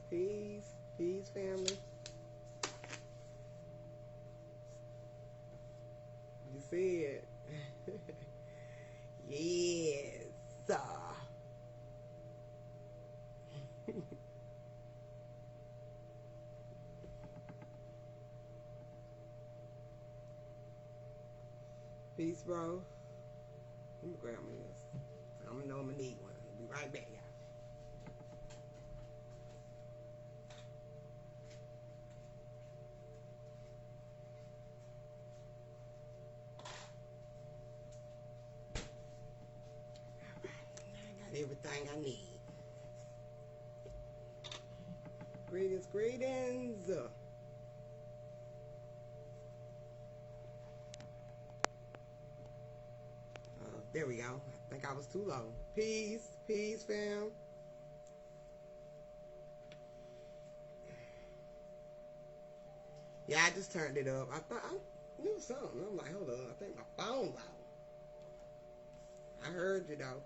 Peace. Peace, family. You see it. Yes. Peace, bro. Let me grab me this. I'm gonna know I'm gonna need one. I'll be right back, y'all. Everything I need. Greetings, greetings. There we go. I think I was too low. Peace, peace, fam. Yeah, I just turned it up. I thought I knew something. I'm like, hold on. I think my phone's out. I heard you though.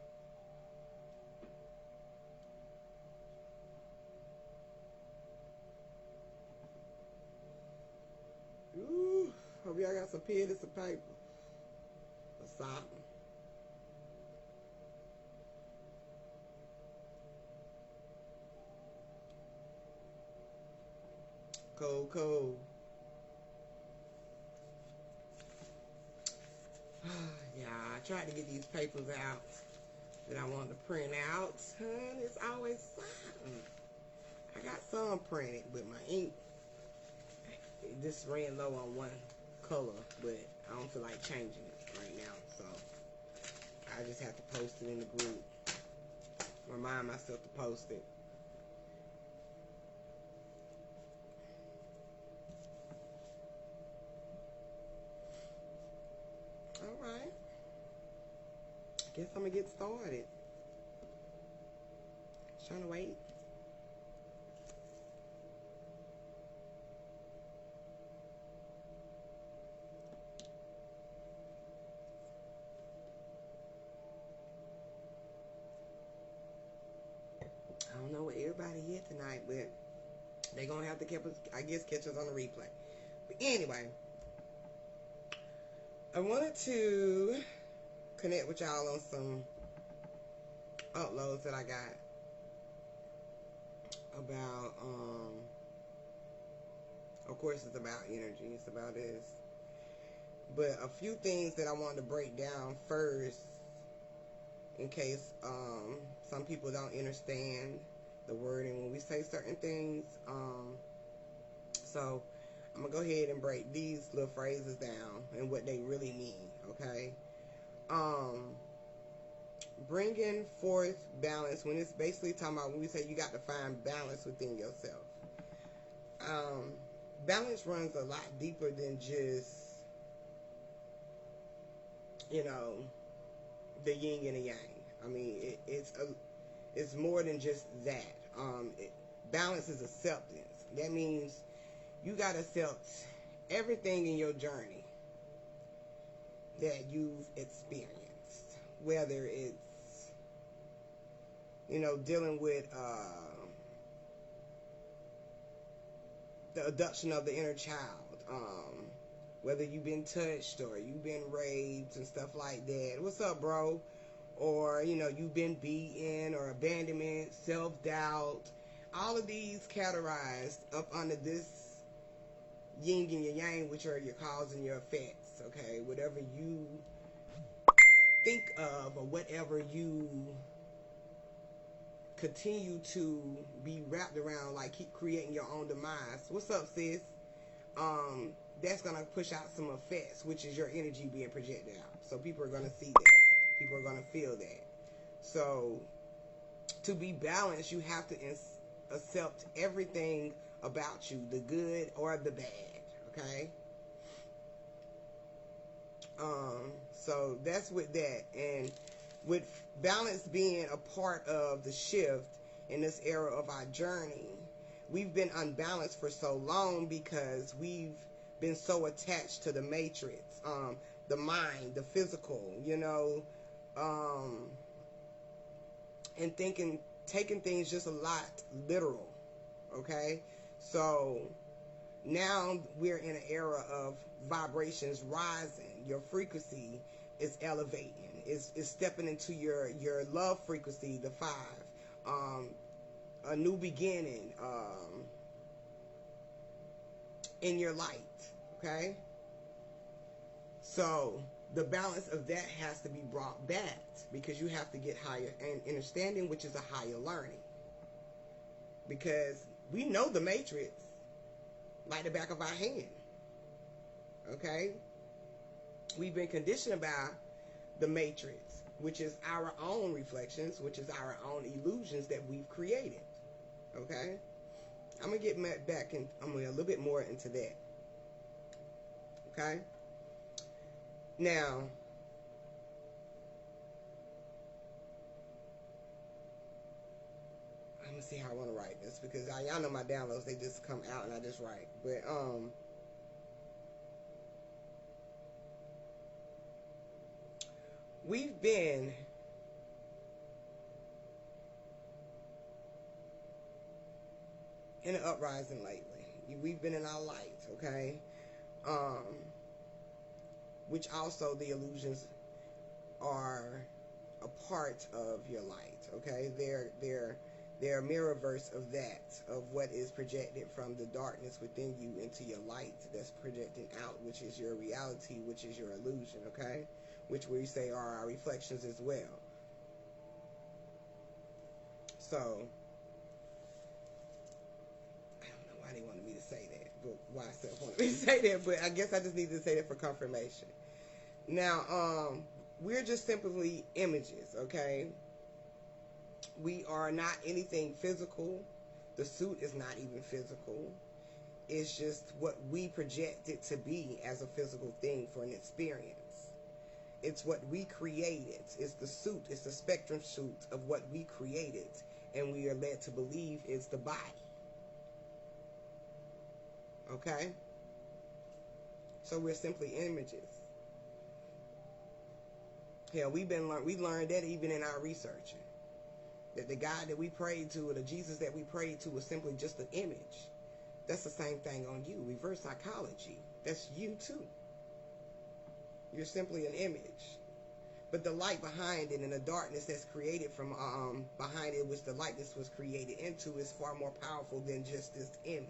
Ooh, hope y'all got some pen and some paper or something. Cold, cold. Yeah, I tried to get these papers out that I wanted to print out. It's always something. I got some printed, but my ink just ran low on one color, but I don't feel like changing it right now, so I just have to post it in the group. Remind myself to post it. Alright. Guess I'm gonna get started. Just trying to wait. I don't know what everybody here tonight, but they're gonna have to catch us on the replay. But anyway, I wanted to connect with y'all on some uploads that I got about of course it's about energy, it's about this, but a few things that I wanted to break down first in case some people don't understand the wording when we say certain things. So I'm gonna go ahead and break these little phrases down and what they really mean, okay? Bringing forth balance, when it's basically talking about when we say you got to find balance within yourself. Balance runs a lot deeper than just, you know, the yin and the yang. I mean, it's more than just that. Balance is acceptance. That means you got to accept everything in your journey that you've experienced, whether it's, you know, dealing with the abduction of the inner child, whether you've been touched or you've been raped and stuff like that. What's up, bro? Or, you know, you've been beaten, or abandonment, self-doubt. All of these categorized up under this yin and your yang, which are your cause and your effects, okay? Whatever you think of or whatever you continue to be wrapped around, like keep creating your own demise. What's up, sis? That's going to push out some effects, which is your energy being projected out. So people are going to see that. People are going to feel that. So to be balanced, you have to accept everything about you, the good or the bad, okay? So that's with that. And with balance being a part of the shift in this era of our journey, we've been unbalanced for so long because we've been so attached to the matrix, the mind, the physical, you know, and taking things just a lot literal, Okay, so now we're in an era of vibrations rising. Your frequency is elevating. Is stepping into your love frequency, the 5. A new beginning in your light. Okay, so the balance of that has to be brought back, because you have to get higher and understanding, which is a higher learning. Because we know the matrix like the back of our hand. Okay, we've been conditioned by the matrix, which is our own reflections, which is our own illusions that we've created. Okay, I'm gonna get back and I'm gonna a little bit more into that. Okay, now I'm gonna see how I want to write this, because y'all know my downloads, they just come out and I just write. But we've been in an uprising lately. We've been in our light, okay? Which also the illusions are a part of your light, okay? They're a mirror verse of that, of what is projected from the darkness within you into your light that's projecting out, which is your reality, which is your illusion, okay? Which we say are our reflections as well. So, I don't know why they wanted me to say that, but why self wanted me to say that, but I guess I just need to say that for confirmation. Now, we're just simply images, okay? We are not anything physical. The suit is not even physical. It's just what we project it to be as a physical thing for an experience. It's what we created. It's the suit. It's the spectrum suit of what we created, and we are led to believe it's the body. Okay? So we're simply images. Hell, we learned that even in our researching. That the God that we prayed to, or the Jesus that we prayed to, was simply just an image. That's the same thing on you. Reverse psychology. That's you too. You're simply an image. But the light behind it and the darkness that's created from behind it, which the lightness was created into, is far more powerful than just this image.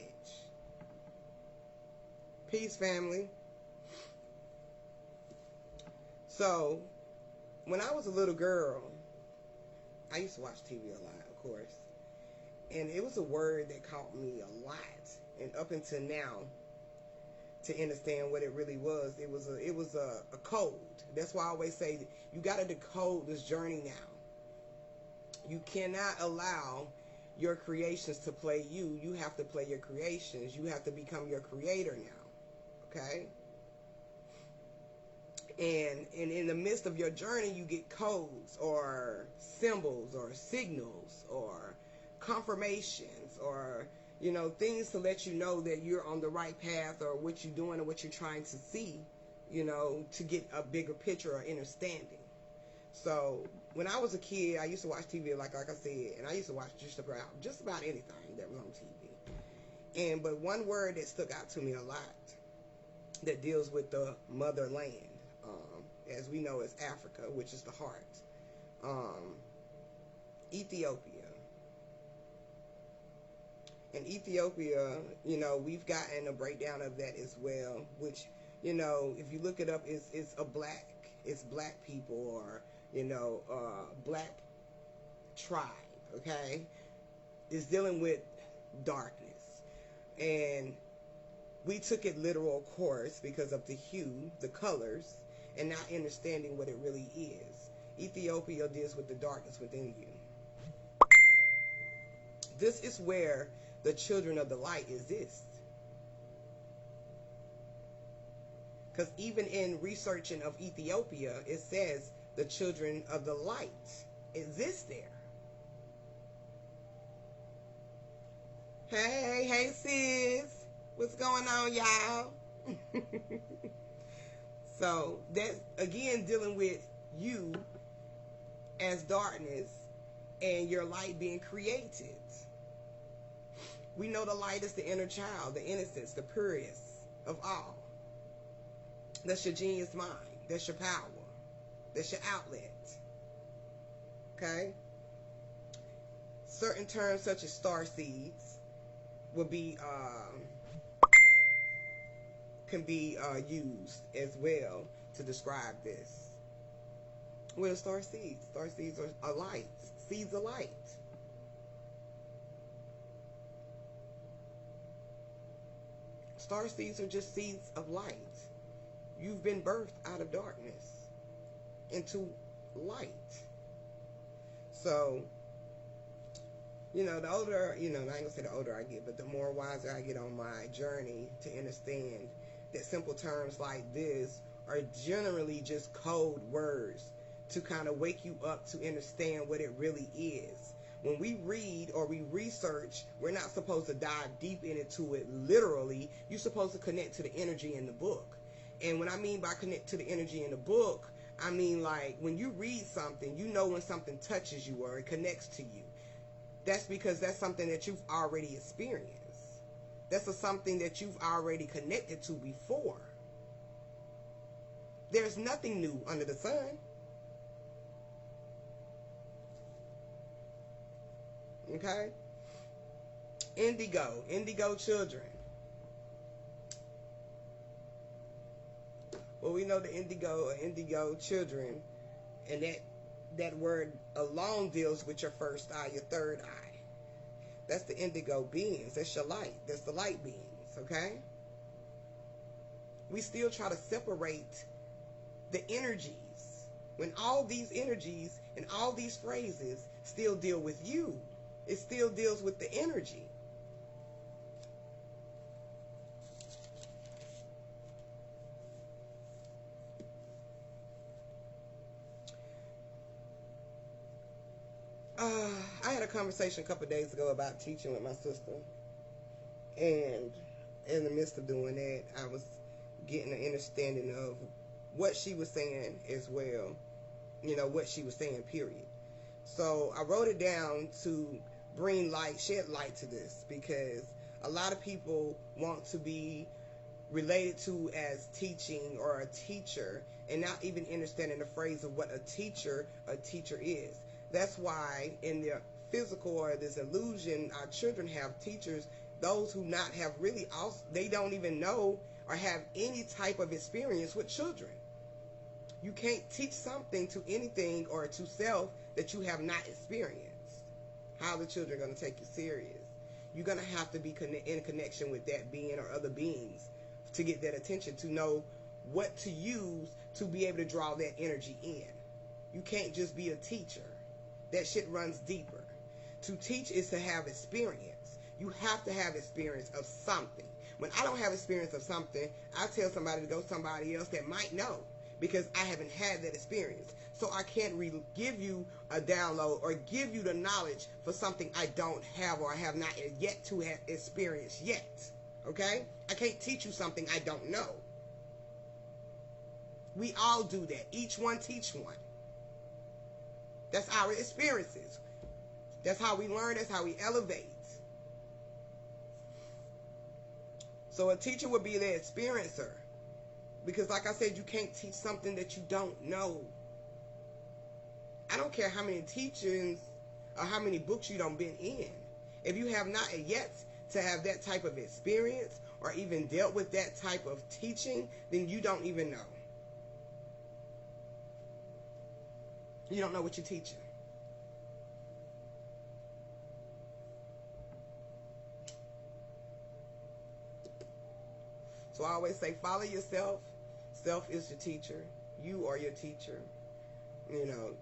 Peace, family. So, when I was a little girl, I used to watch TV a lot, of course. And it was a word that caught me a lot. And up until now, to understand what it really was, it was a code. That's why I always say, you got to decode this journey now. You cannot allow your creations to play you. You have to play your creations. You have to become your creator now. Okay? And in the midst of your journey, you get codes or symbols or signals or confirmations or, things to let you know that you're on the right path, or what you're doing or what you're trying to see, to get a bigger picture or understanding. So when I was a kid, I used to watch TV, like I said, and I used to watch just about anything that was on TV. But one word that stuck out to me a lot that deals with the motherland, as we know, is Africa, which is the heart. Ethiopia. In Ethiopia, we've gotten a breakdown of that as well, which, if you look it up, it's black people, or, black tribe, okay? It's dealing with darkness. And we took it literal, of course, because of the hue, the colors, and not understanding what it really is. Ethiopia deals with the darkness within you. This is where the children of the light exist. Because even in researching of Ethiopia, it says the children of the light exist there. Hey sis. What's going on, y'all? So that's, again, dealing with you as darkness and your light being created. We know the light is the inner child, the innocence, the purest of all. That's your genius mind. That's your power. That's your outlet. Okay? Certain terms such as star seeds will be can be used as well to describe this. What are star seeds? Star seeds are light. Seeds of light. Star seeds are just seeds of light. You've been birthed out of darkness into light. So, the older, I ain't gonna say the older I get, but the more wiser I get on my journey to understand that simple terms like this are generally just code words to kind of wake you up to understand what it really is. When we read or we research, we're not supposed to dive deep into it literally. You're supposed to connect to the energy in the book. And when I mean by connect to the energy in the book, I mean like when you read something, you know when something touches you or it connects to you. That's because that's something that you've already experienced. That's something that you've already connected to before. There's nothing new under the sun. Okay? Indigo children. Well, we know the indigo children, and that word alone deals with your first eye, your third eye. That's the indigo beings. That's your light. That's the light beings, okay? We still try to separate the energies when all these energies and all these phrases still deal with you. It still deals with the energy. I had a conversation a couple of days ago about teaching with my sister, and in the midst of doing that, I was getting an understanding of what she was saying as well, what she was saying, period. So I wrote it down to bring light, shed light to this, because a lot of people want to be related to as teaching or a teacher and not even understanding the phrase of what a teacher is. That's why in the physical or this illusion, our children have teachers, those who not have really, they don't even know or have any type of experience with children. You can't teach something to anything or to self that you have not experienced. How are the children going to take you serious? You're going to have to be in connection with that being or other beings to get that attention, to know what to use to be able to draw that energy in. You can't just be a teacher. That shit runs deeper. To teach is to have experience. You have to have experience of something. When I don't have experience of something, I tell somebody to go somebody else that might know, because I haven't had that experience. So I can't give you a download or give you the knowledge for something I don't have or I have not yet to have experienced yet. Okay? I can't teach you something I don't know. We all do that. Each one teach one. That's our experiences. That's how we learn. That's how we elevate. So a teacher would be the experiencer. Because like I said, you can't teach something that you don't know. I don't care how many teachings or how many books you done been in. If you have not yet to have that type of experience or even dealt with that type of teaching, then you don't even know. You don't know what you're teaching. So I always say, follow yourself. Self is your teacher. You are your teacher.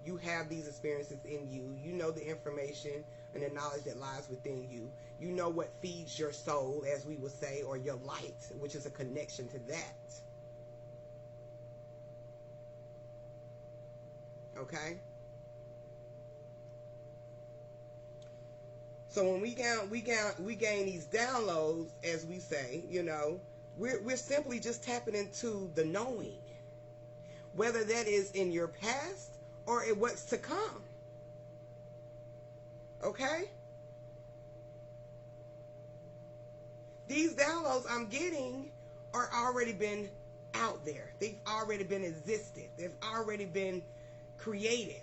You have these experiences in you. You know the information and the knowledge that lies within you. You know what feeds your soul, as we would say, or your light, which is a connection to that. Okay? So when we gain these downloads, as we say, we're simply just tapping into the knowing, whether that is in your past or in what's to come. Okay? These downloads I'm getting are already been out there. They've already been existed. They've already been created.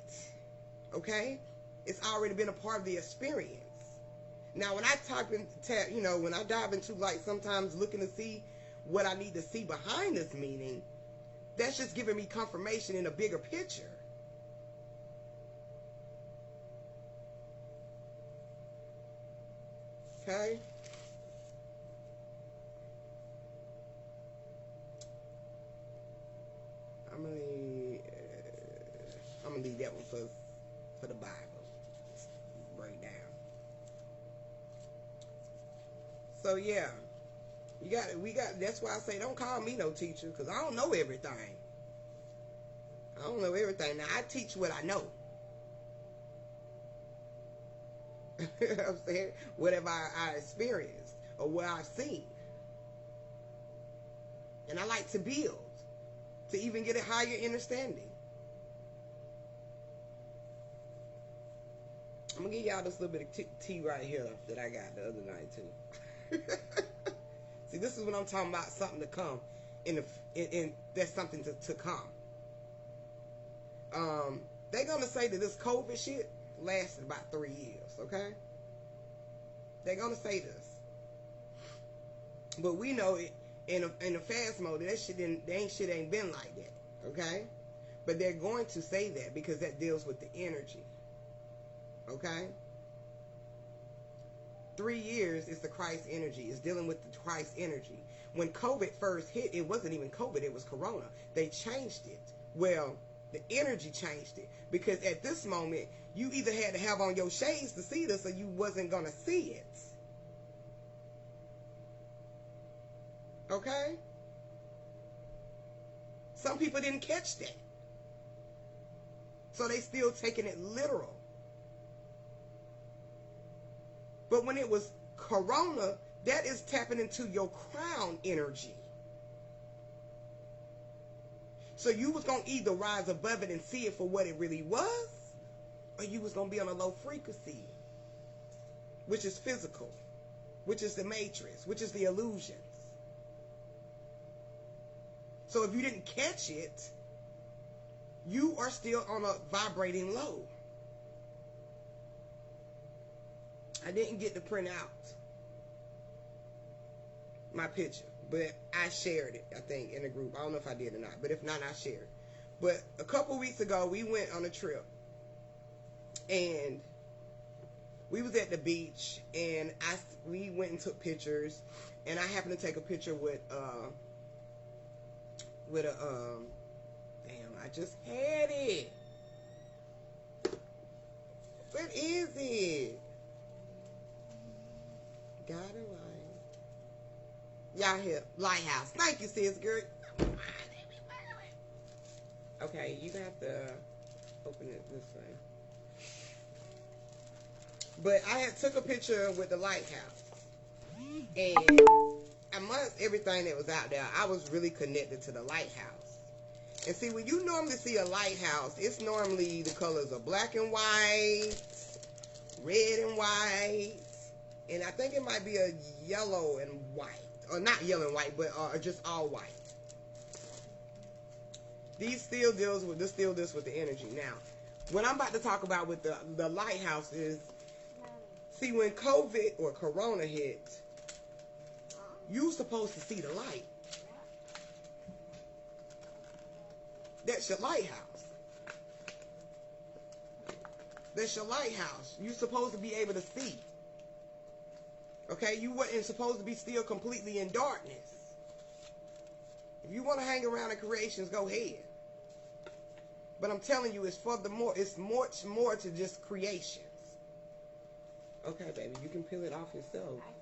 Okay? It's already been a part of the experience. Now, when I when I dive into, like, sometimes looking to see what I need to see behind this meaning, that's just giving me confirmation in a bigger picture. Okay? I'm gonna leave that one for the Bible breakdown. So yeah, that's why I say don't call me no teacher, because I don't know everything. I don't know everything. Now, I teach what I know. You know what I'm saying? Whatever I experienced or what I've seen. And I like to build to even get a higher understanding. I'm going to give y'all this little bit of tea right here that I got the other night too. See, this is what I'm talking about, something to come. In that's something to come. They're going to say that this COVID shit lasted about 3 years, okay? They're going to say this. But we know it in a fast mode, that shit ain't been like that, okay? But they're going to say that because that deals with the energy, okay? 3 years is the Christ energy. It's dealing with the Christ energy. When COVID first hit, it wasn't even COVID, it was Corona. They changed it. Well, the energy changed it. Because at this moment, you either had to have on your shades to see this or you wasn't going to see it. Okay? Some people didn't catch that. So they still taking it literal. But when it was Corona, that is tapping into your crown energy. So you was going to either rise above it and see it for what it really was, or you was going to be on a low frequency, which is physical, which is the matrix, which is the illusions. So if you didn't catch it, you are still on a vibrating low. I didn't get to print out my picture, but I shared it, I think, in the group. I don't know if I did or not, but if not, I shared it. But a couple weeks ago, we went on a trip, and we was at the beach, and we went and took pictures, and I happened to take a picture with a damn, I just had it. What is it? Got a light. Y'all here, lighthouse. Thank you, sis, girl. Okay, you have to open it this way. But I had took a picture with the lighthouse, and amongst everything that was out there, I was really connected to the lighthouse. And see, when you normally see a lighthouse, it's normally the colors of black and white, red and white, and I think it might be a yellow and white. Or not yellow and white, but just all white. This still deals with the energy. Now, what I'm about to talk about with the lighthouse is, see, when COVID or Corona hit, you supposed to see the light. That's your lighthouse. That's your lighthouse. You're supposed to be able to see. Okay? You weren't supposed to be still completely in darkness. If you want to hang around in creations, go ahead. But I'm telling you, it's much more to just creations. Okay, baby, you can peel it off yourself. I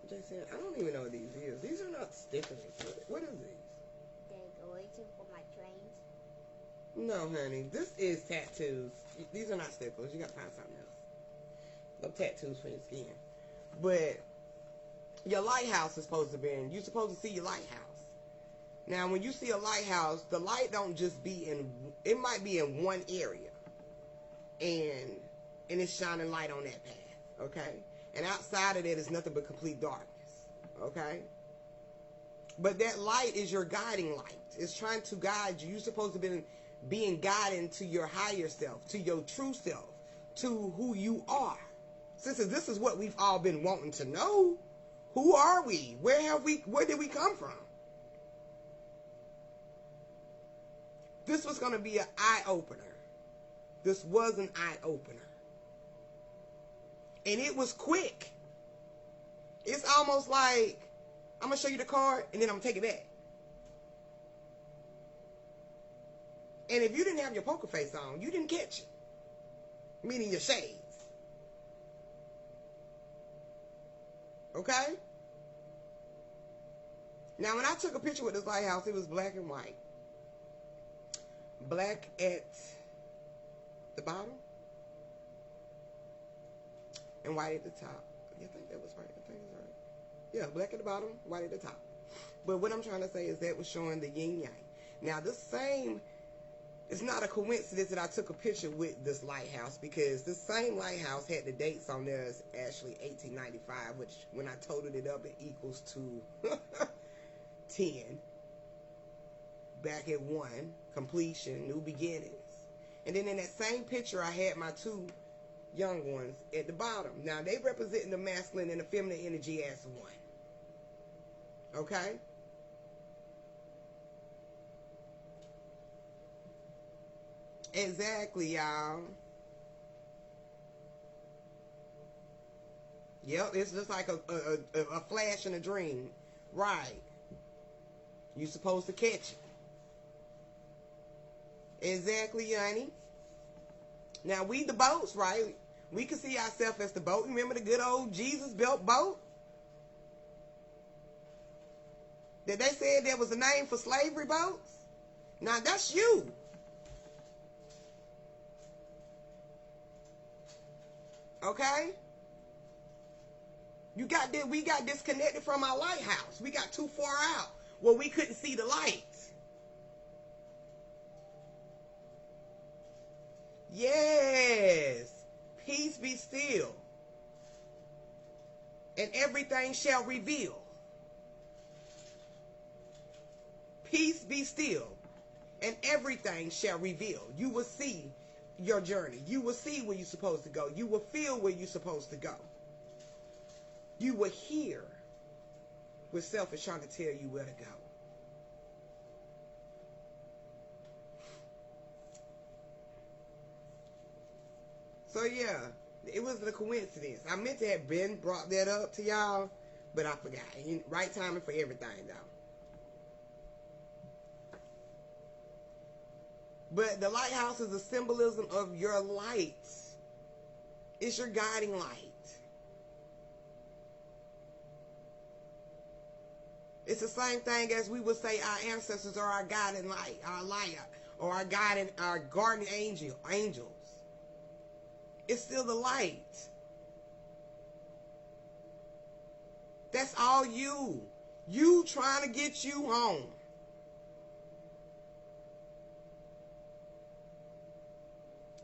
can't. Jason, I don't even know what these is. These are not stickers. What is these? They're waiting for my trains. No, honey. This is tattoos. These are not stickers. You gotta find something else. Love tattoos for your skin. But your lighthouse is supposed to be in. You're supposed to see your lighthouse. Now, when you see a lighthouse, the light don't just be in. It might be in one area, and it's shining light on that path. Okay, And outside of that is nothing but complete darkness. Okay? But that light is your guiding light. It's trying to guide you. You're supposed to be being guided to your higher self, to your true self, to who you are. Since this is what we've all been wanting to know. Who are we? Where did we come from? This was going to be an eye-opener. This was an eye-opener. And it was quick. It's almost like, I'm going to show you the card, and then I'm going to take it back. And if you didn't have your poker face on, you didn't catch it. Meaning your shades. Okay? Now, when I took a picture with this lighthouse, it was black and white. Black at the bottom and white at the top. Yeah, I think that was right. I think it's right. Yeah, black at the bottom, white at the top. But what I'm trying to say is that was showing the yin yang. Now, it's not a coincidence that I took a picture with this lighthouse, because this same lighthouse had the dates on there as actually 1895, which when I totaled it up, it equals to 10. Back at 1, completion, new beginnings. And then in that same picture, I had my 2 young ones at the bottom. Now, they representing the masculine and the feminine energy as 1. Okay? Exactly, y'all. Yep, it's just like a flash in a dream. Right. You're supposed to catch it. Exactly, honey. Now, we the boats, right? We can see ourselves as the boat. Remember the good old Jesus-built boat? That they said there was a name for slavery boats? Now, that's you. Okay? We got disconnected from our lighthouse. We got too far out where we couldn't see the light. Yes. Peace be still. And everything shall reveal. Peace be still. And everything shall reveal. You will see your journey. You will see where you're supposed to go. You will feel where you're supposed to go. You will hear what self is trying to tell you where to go. So yeah, it wasn't a coincidence. I meant to have been brought that up to y'all, but I forgot. Right timing for everything, though. But the lighthouse is a symbolism of your light. It's your guiding light. It's the same thing as we would say our ancestors are our guiding light, our light, or our guardian angels. It's still the light. That's all you. You trying to get you home.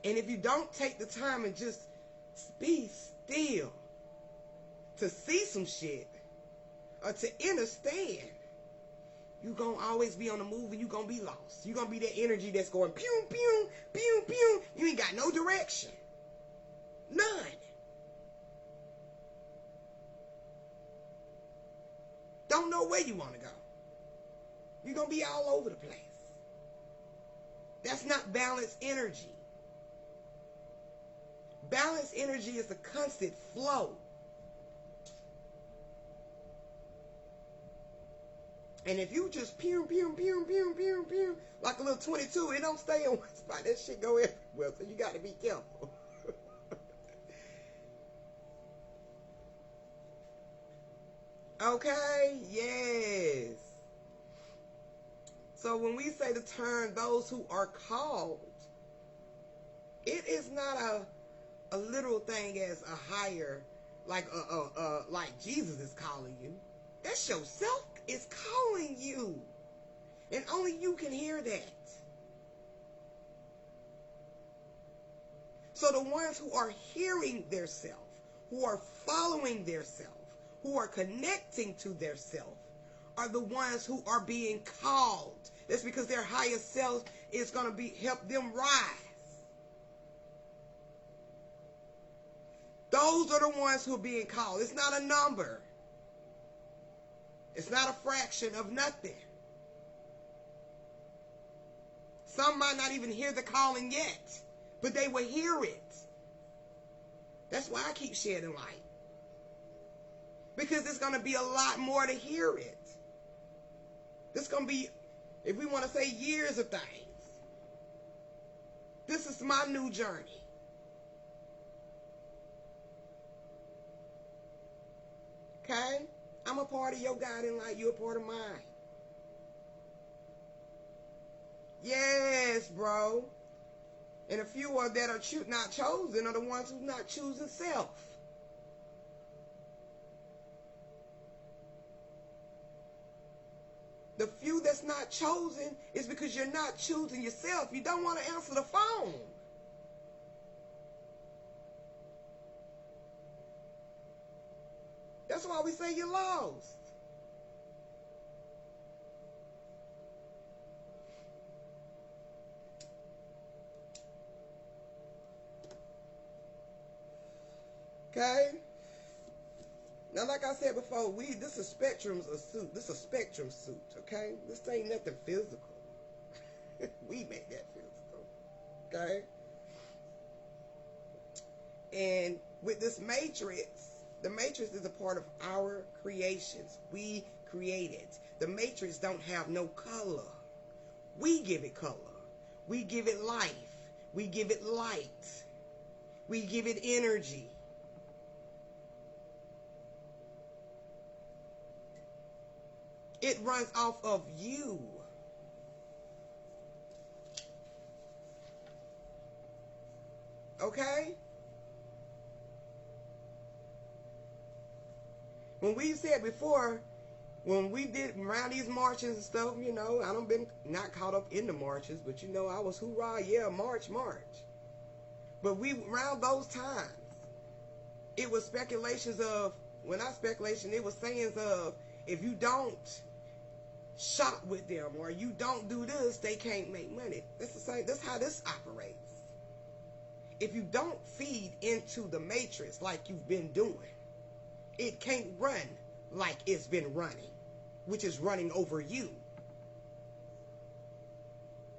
And if you don't take the time and just be still to see some shit or to understand, you're going to always be on the move and you're going to be lost. You're going to be that energy that's going pew, pew, pew, pew. You ain't got no direction. None. Don't know where you want to go. You're going to be all over the place. That's not balanced energy. Balanced energy is a constant flow. And if you just pew, pew, pew, pew, pew, pew, like a little 22, it don't stay in one spot. That shit go everywhere, so you got to be careful. Okay? Yes. So when we say the term those who are called, it is not a literal thing as a higher, like Jesus is calling you. That's yourself is calling you. And only you can hear that. So the ones who are hearing their self, who are following their self, who are connecting to their self, are the ones who are being called. That's because their higher self is going to be help them rise. Those are the ones who are being called. It's not a number. It's not a fraction of nothing. Some might not even hear the calling yet, but they will hear it. That's why I keep shedding light. Because it's going to be a lot more to hear it. This is going to be, if we want to say, years of things. This is my new journey. Okay? I'm a part of your guiding light. You're a part of mine. Yes, bro. And a few of that are not chosen are the ones who not choosing self. The few that's not chosen is because you're not choosing yourself. You don't want to answer the phone. That's why we say you're lost. Okay? Now, like I said before, this is spectrums of suit. This is a spectrum suit, okay? This ain't nothing physical. We make that physical, okay? And with this matrix, the matrix is a part of our creations. We create it. The matrix don't have no color. We give it color. We give it life. We give it light. We give it energy. It runs off of you. Okay? When we said before, when we did around these marches and stuff, you know, I don't been not caught up in the marches, but you know, I was hoorah, yeah, march. But we around those times, it was speculations of, when I speculation, it was sayings of, if you don't shop with them or you don't do this, they can't make money. That's the same. That's how this operates. If you don't feed into the matrix like you've been doing, it can't run like it's been running, which is running over you.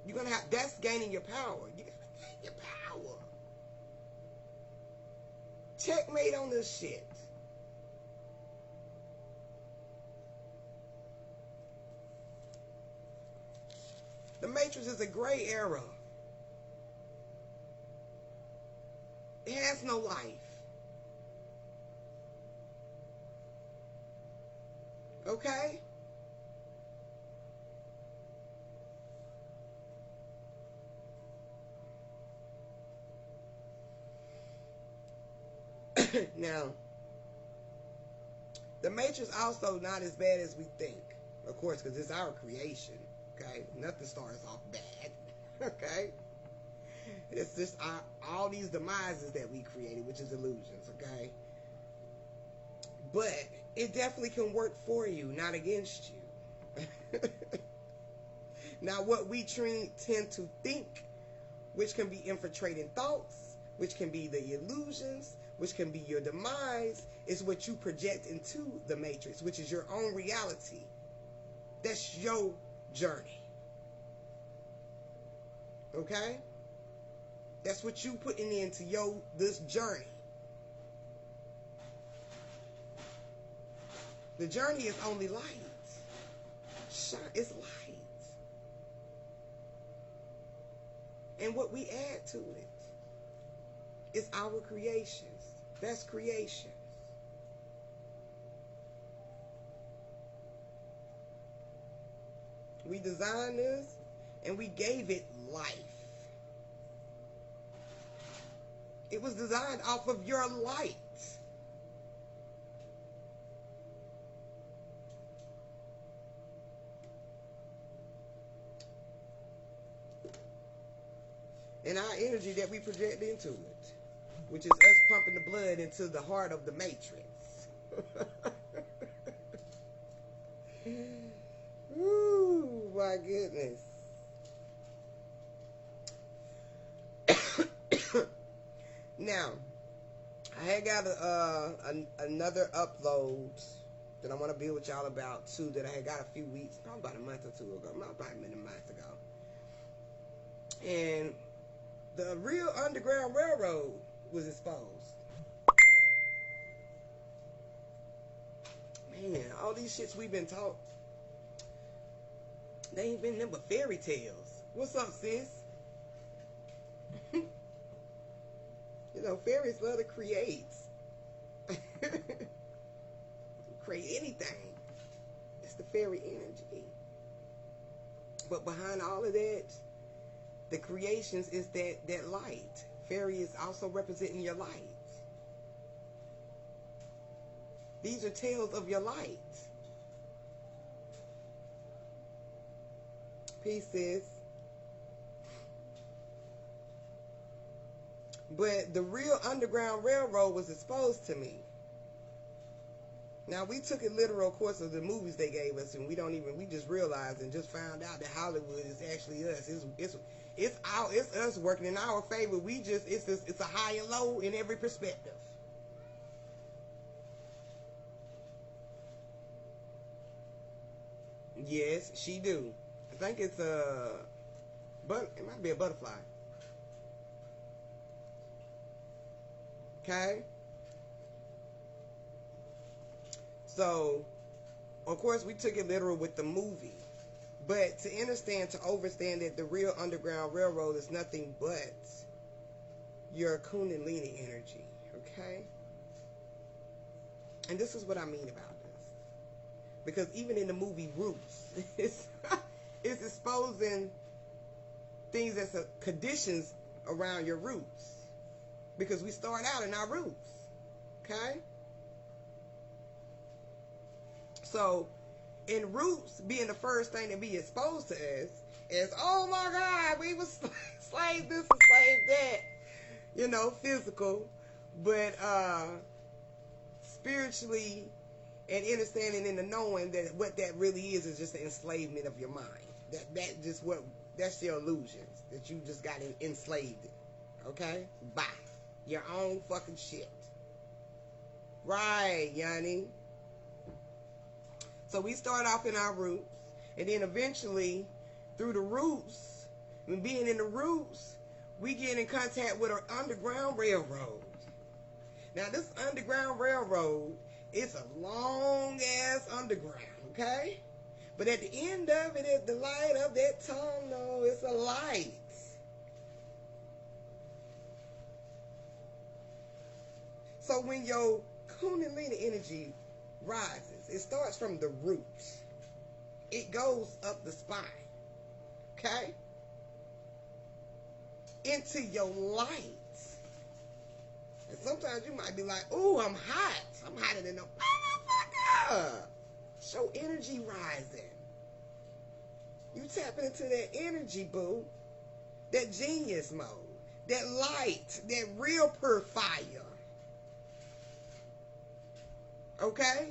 You're gonna have, that's gaining your power. You're gonna gain your power. Checkmate on this shit. The matrix is a gray area. It has no life. Okay? Now, the matrix also not as bad as we think. Of course, because it's our creation. Okay? Nothing starts off bad. Okay? It's just all these demises that we created, which is illusions. Okay? But it definitely can work for you, not against you. Now, what we tend to think, which can be infiltrating thoughts, which can be the illusions, which can be your demise, is what you project into the matrix, which is your own reality. That's your journey. Okay? That's what you putting into this journey. The journey is only light. Shine, it's light. And what we add to it is our creations. That's creations. We designed this and we gave it life. It was designed off of your light. And our energy that we project into it. which is us pumping the blood into the heart of the matrix. Ooh, my goodness. Now, I had got another upload that I want to be with y'all about too, that I had got a few weeks, probably about a month or two ago, about a month ago. And the real Underground Railroad was exposed. Man, all these shits we've been taught, they ain't been nothing but fairy tales. What's up, sis? You know, fairies love to create. Create anything. It's the fairy energy. But behind all of that, the creations is that light. Fairy is also representing your light. These are tales of your light. Peace, sis. But the real Underground Railroad was exposed to me. Now, we took it literal, of course, of the movies they gave us, and we just realized and just found out that Hollywood is actually us. It's us working in our favor. It's a high and low in every perspective. Yes, she do. I think it's it might be a butterfly. Okay? So, of course, we took it literal with the movie. But to overstand that the real Underground Railroad is nothing but your Kundalini energy. Okay? And this is what I mean about this. Because even in the movie Roots, it's exposing things that's conditions around your roots. Because we start out in our roots. Okay? So, in Roots being the first thing to be exposed to us is, oh my God, we was slave this and slave that. You know, physical. But spiritually and understanding and the knowing that what that really is just the enslavement of your mind. That's your illusions. That you just got enslaved. Okay? Bye. Your own fucking shit. Right, Yanni. So we start off in our roots, and then eventually, through the roots, when being in the roots, we get in contact with an Underground Railroad. Now, this Underground Railroad is a long-ass underground, okay? But at the end of it is the light of that tunnel. It's a light. So when your Kundalini energy rises, it starts from the roots. It goes up the spine. Okay? Into your light. And sometimes you might be like, ooh, I'm hot. I'm hotter than a motherfucker. Show energy rising. You tapping into that energy, boo. That genius mode. That light. That real pure fire. Okay?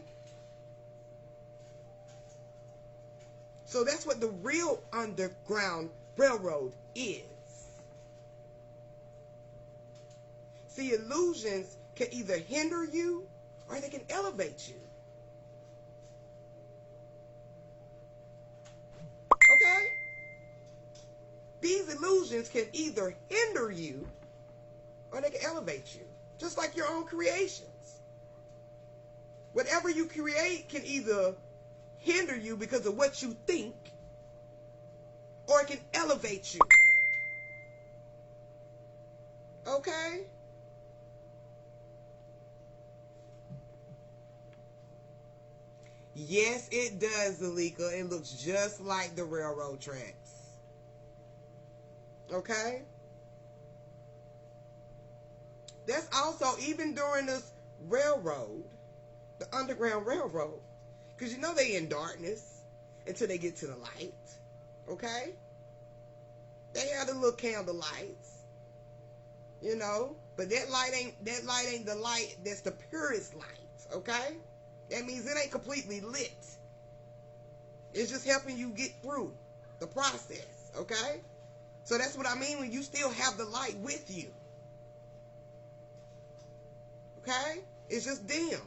So that's what the real Underground Railroad is. See, illusions can either hinder you or they can elevate you. Okay? These illusions can either hinder you or they can elevate you. Just like your own creations. Whatever you create can either hinder you because of what you think, or it can elevate you. Okay? Yes, it does, Zalika. It looks just like the railroad tracks. Okay? That's also, even during this railroad, the Underground Railroad, because you know they in darkness until they get to the light. Okay? They have the little candle lights. you know. But that light ain't the light that's the purest light, okay? That means it ain't completely lit. It's just helping you get through the process, okay? So that's what I mean when you still have the light with you. Okay? It's just dim.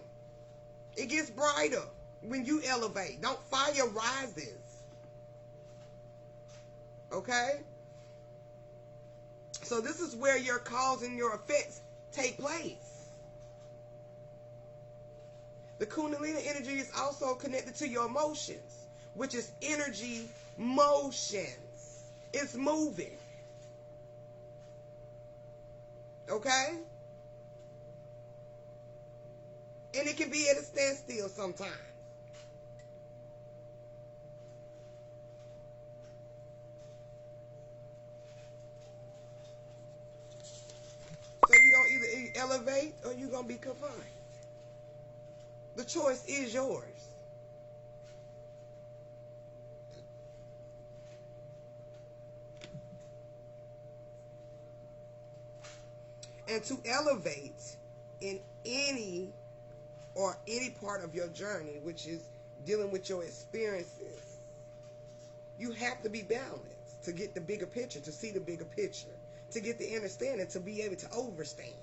It gets brighter when you elevate. Don't fire rises. Okay? So this is where your cause and your effects take place. The Kundalini energy is also connected to your emotions, which is energy motions. It's moving. Okay? And it can be at a standstill sometimes. So you're going to either elevate or you're going to be confined. The choice is yours. And to elevate in any part of your journey, which is dealing with your experiences, you have to be balanced to get the bigger picture, to see the bigger picture, to get the understanding, to be able to overstand.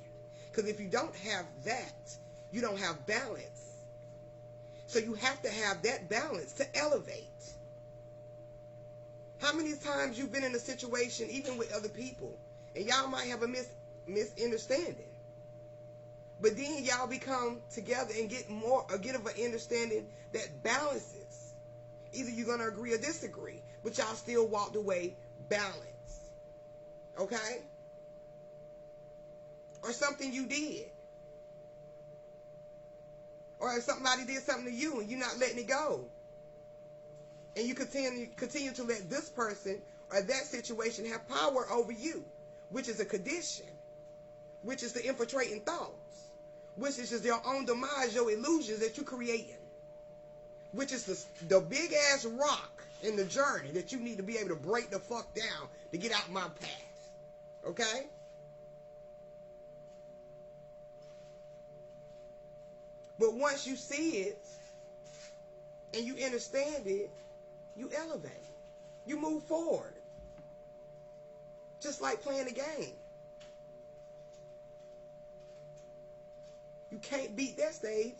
Because if you don't have that, you don't have balance. So you have to have that balance to elevate. How many times you've been in a situation, even with other people, and y'all might have a misunderstanding, but then y'all become together and get of an understanding that balances. Either you're going to agree or disagree, but y'all still walked away balanced. Okay? Or something you did. Or if somebody did something to you and you're not letting it go. And you continue to let this person or that situation have power over you, which is a condition, which is the infiltrating thoughts, which is just your own demise, your illusions that you're creating, which is the big ass rock in the journey that you need to be able to break the fuck down to get out my path. Okay? But once you see it and you understand it, you elevate. You move forward. Just like playing a game. You can't beat that stage.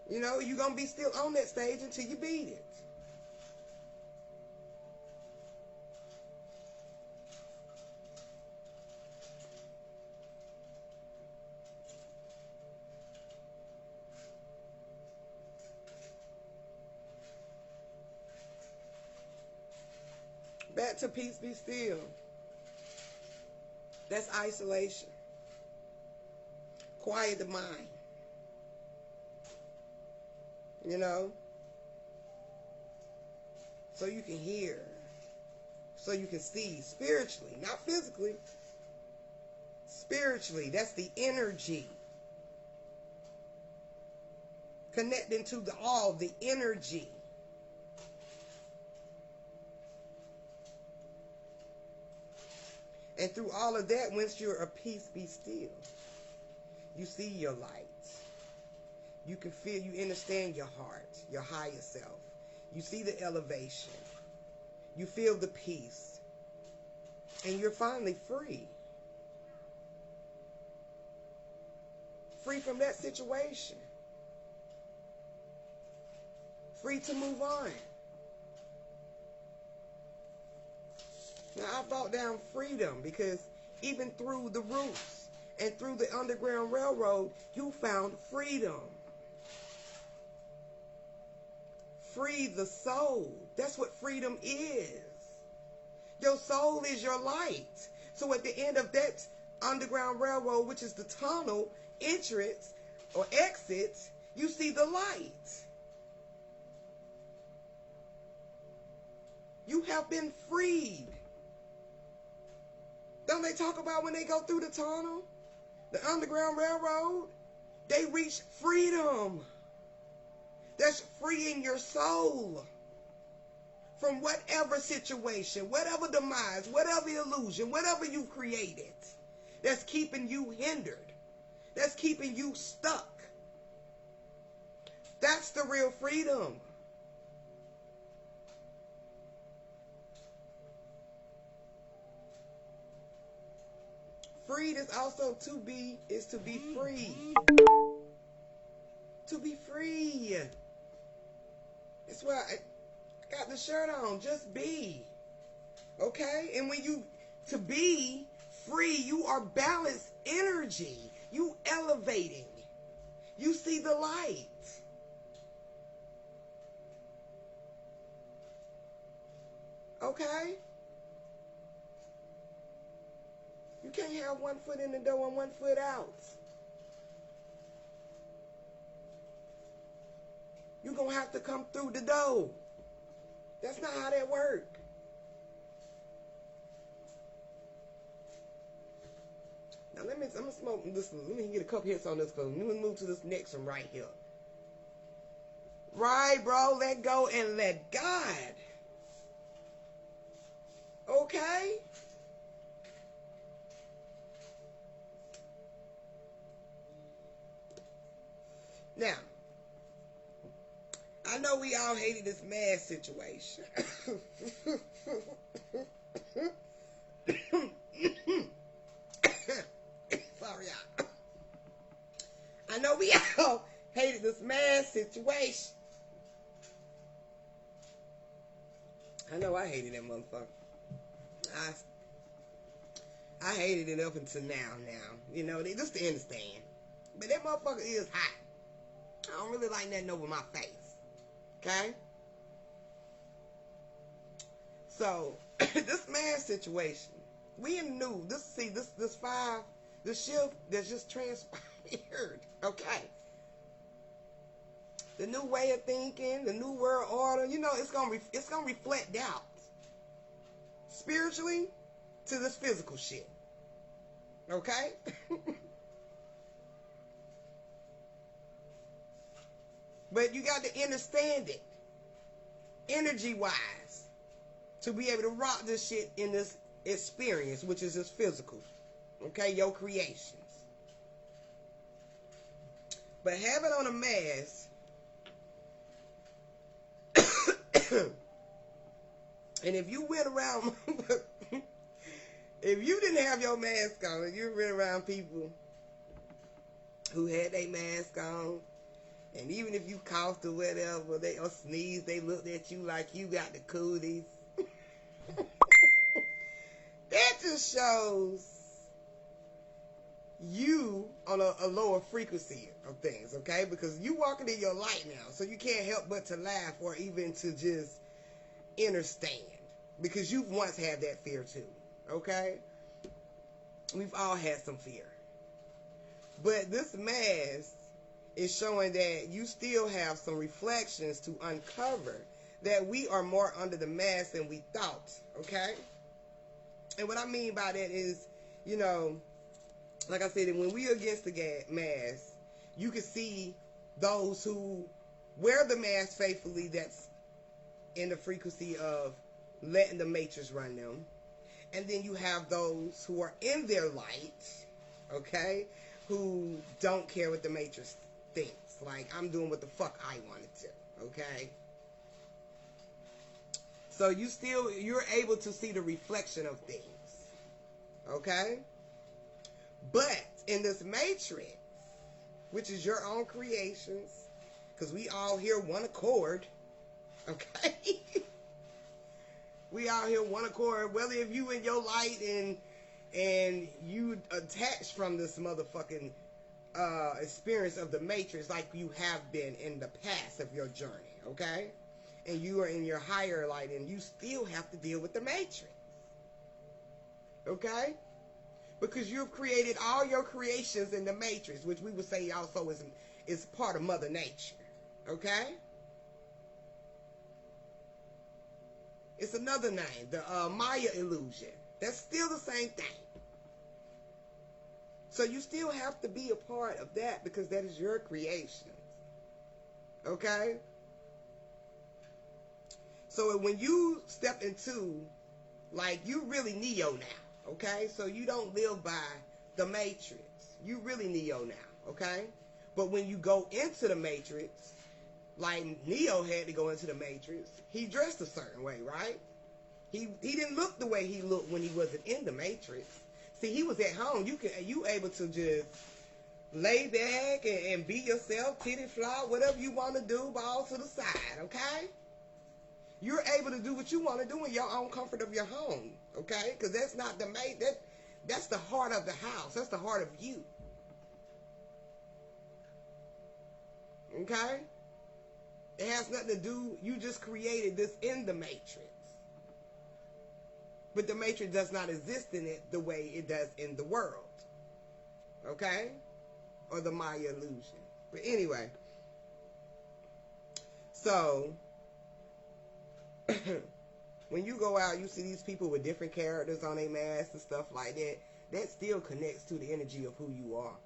You know, you're going to be still on that stage until you beat it. Back to peace, be still. That's isolation. Quiet the mind. You know? So you can hear. So you can see spiritually, not physically. Spiritually, that's the energy. Connecting to the all, the energy. And through all of that, once you're a peace, be still. You see your light. You can feel, you understand your heart, your higher self. You see the elevation. You feel the peace. And you're finally free. Free from that situation. Free to move on. Now, I brought down freedom because even through the roots and through the Underground Railroad, you found freedom. Free the soul. That's what freedom is. Your soul is your light. So at the end of that Underground Railroad, which is the tunnel entrance or exit, you see the light. You have been freed. Don't they talk about when they go through the tunnel, the Underground Railroad, they reach freedom. That's freeing your soul from whatever situation, whatever demise, whatever illusion, whatever you've created that's keeping you hindered, that's keeping you stuck. That's the real freedom. Freed is also to be free. To be free. That's why I got the shirt on. Just be. Okay? And when you, to be free, you are balanced energy. You elevating. You see the light. Okay? You can't have one foot in the door and one foot out. You're going to have to come through the door. That's not how that works. Now I'm going to smoke this. Let me get a couple hits on this because let me move to this next one right here. Right, bro. Let go and let God. Okay? Now, I know we all hated this mask situation. Sorry, y'all. I know we all hated this mask situation. I know I hated that motherfucker. I hated it up until now. You know, just to understand. But that motherfucker is hot. I don't really like nothing over my face. Okay? So, this man situation, we in the news. This shift that just transpired. Okay? The new way of thinking, the new world order, you know, it's gonna reflect out spiritually to this physical shit. Okay? But you got to understand it, energy-wise, to be able to rock this shit in this experience, which is this physical. Okay, your creations. But having on a mask, and if you went around, if you didn't have your mask on, and you went around people who had their mask on, and even if you coughed or whatever, or sneezed, they looked at you like you got the cooties. That just shows you on a lower frequency of things, okay? Because you walking in your light now, so you can't help but to laugh or even to just understand. Because you've once had that fear too, okay? We've all had some fear. But this mask is showing that you still have some reflections to uncover, that we are more under the mask than we thought, okay? And what I mean by that is, you know, like I said, when we are against the mask, you can see those who wear the mask faithfully, that's in the frequency of letting the matrix run them. And then you have those who are in their light, okay, who don't care what the matrix thinks. Like, I'm doing what the fuck I wanted to, okay? So you're able to see the reflection of things, okay? But in this matrix, which is your own creations, because we all hear one accord, okay? We all hear one accord, whether if you in your light and you attached from this motherfucking experience of the matrix like you have been in the past of your journey, okay? And you are in your higher light and you still have to deal with the matrix, okay? Because you've created all your creations in the matrix, which we would say also is part of Mother Nature, okay? It's another name, the Maya illusion. That's still the same thing. So you still have to be a part of that because that is your creation. Okay? So when you step into, like, you really Neo now, okay? So you don't live by the Matrix. You really Neo now, okay? But when you go into the Matrix, like Neo had to go into the Matrix, he dressed a certain way, right? He didn't look the way he looked when he wasn't in the Matrix. See, he was at home. You able to just lay back and be yourself, titty flop, whatever you want to do, ball to the side, okay? You're able to do what you want to do in your own comfort of your home, okay? Because that's not the that's the heart of the house. That's the heart of you, okay? It has nothing to do. You just created this in the Matrix, but the Matrix does not exist in it the way it does in the world, okay? Or the Maya illusion. But anyway, so when you go out, you see these people with different characters on their masks and stuff like that. That still connects to the energy of who you are.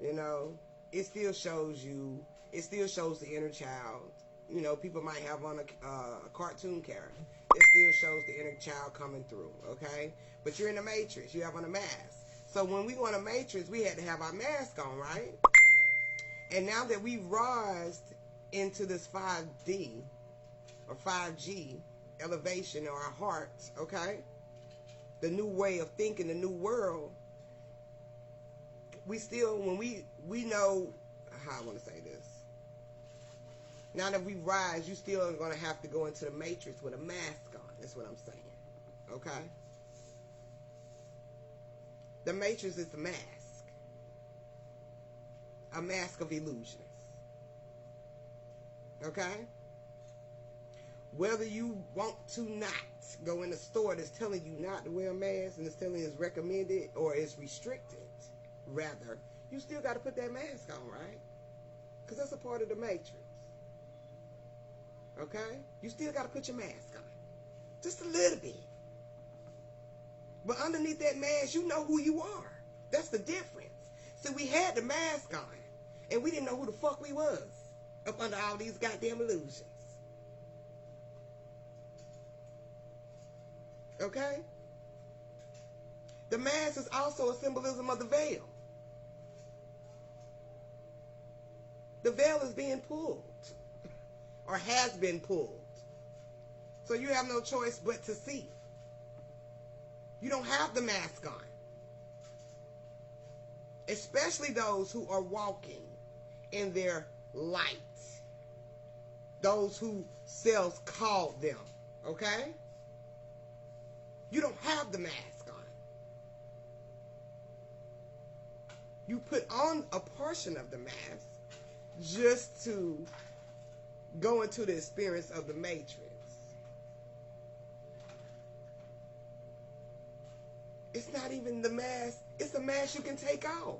You know, it still shows you. It still shows the inner child. You know, people might have on a cartoon character. It still shows the inner child coming through. Okay, but you're in the Matrix. You have on a mask. So when we go in a Matrix, we had to have our mask on, right? And now that we've rised into this 5D or 5G elevation of our hearts, okay? The new way of thinking, the new world, we still, when we know, how I want to say this. Now that we rise, you still are going to have to go into the Matrix with a mask on. That's what I'm saying, okay? The Matrix is a mask of illusions, okay? Whether you want to not go in a store that's telling you not to wear a mask and it's telling you it's recommended or it's restricted, rather, you still got to put that mask on, right? Because that's a part of the Matrix, okay? You still got to put your mask on, just a little bit. But underneath that mask, you know who you are. That's the difference. So we had the mask on, and we didn't know who the fuck we was up under all these goddamn illusions. Okay? The mask is also a symbolism of the veil. The veil is being pulled, or has been pulled. So you have no choice but to see. You don't have the mask on. Especially those who are walking in their light. Those who cells called them. Okay? You don't have the mask on. You put on a portion of the mask just to go into the experience of the Matrix. It's not even the mask. It's a mask you can take off.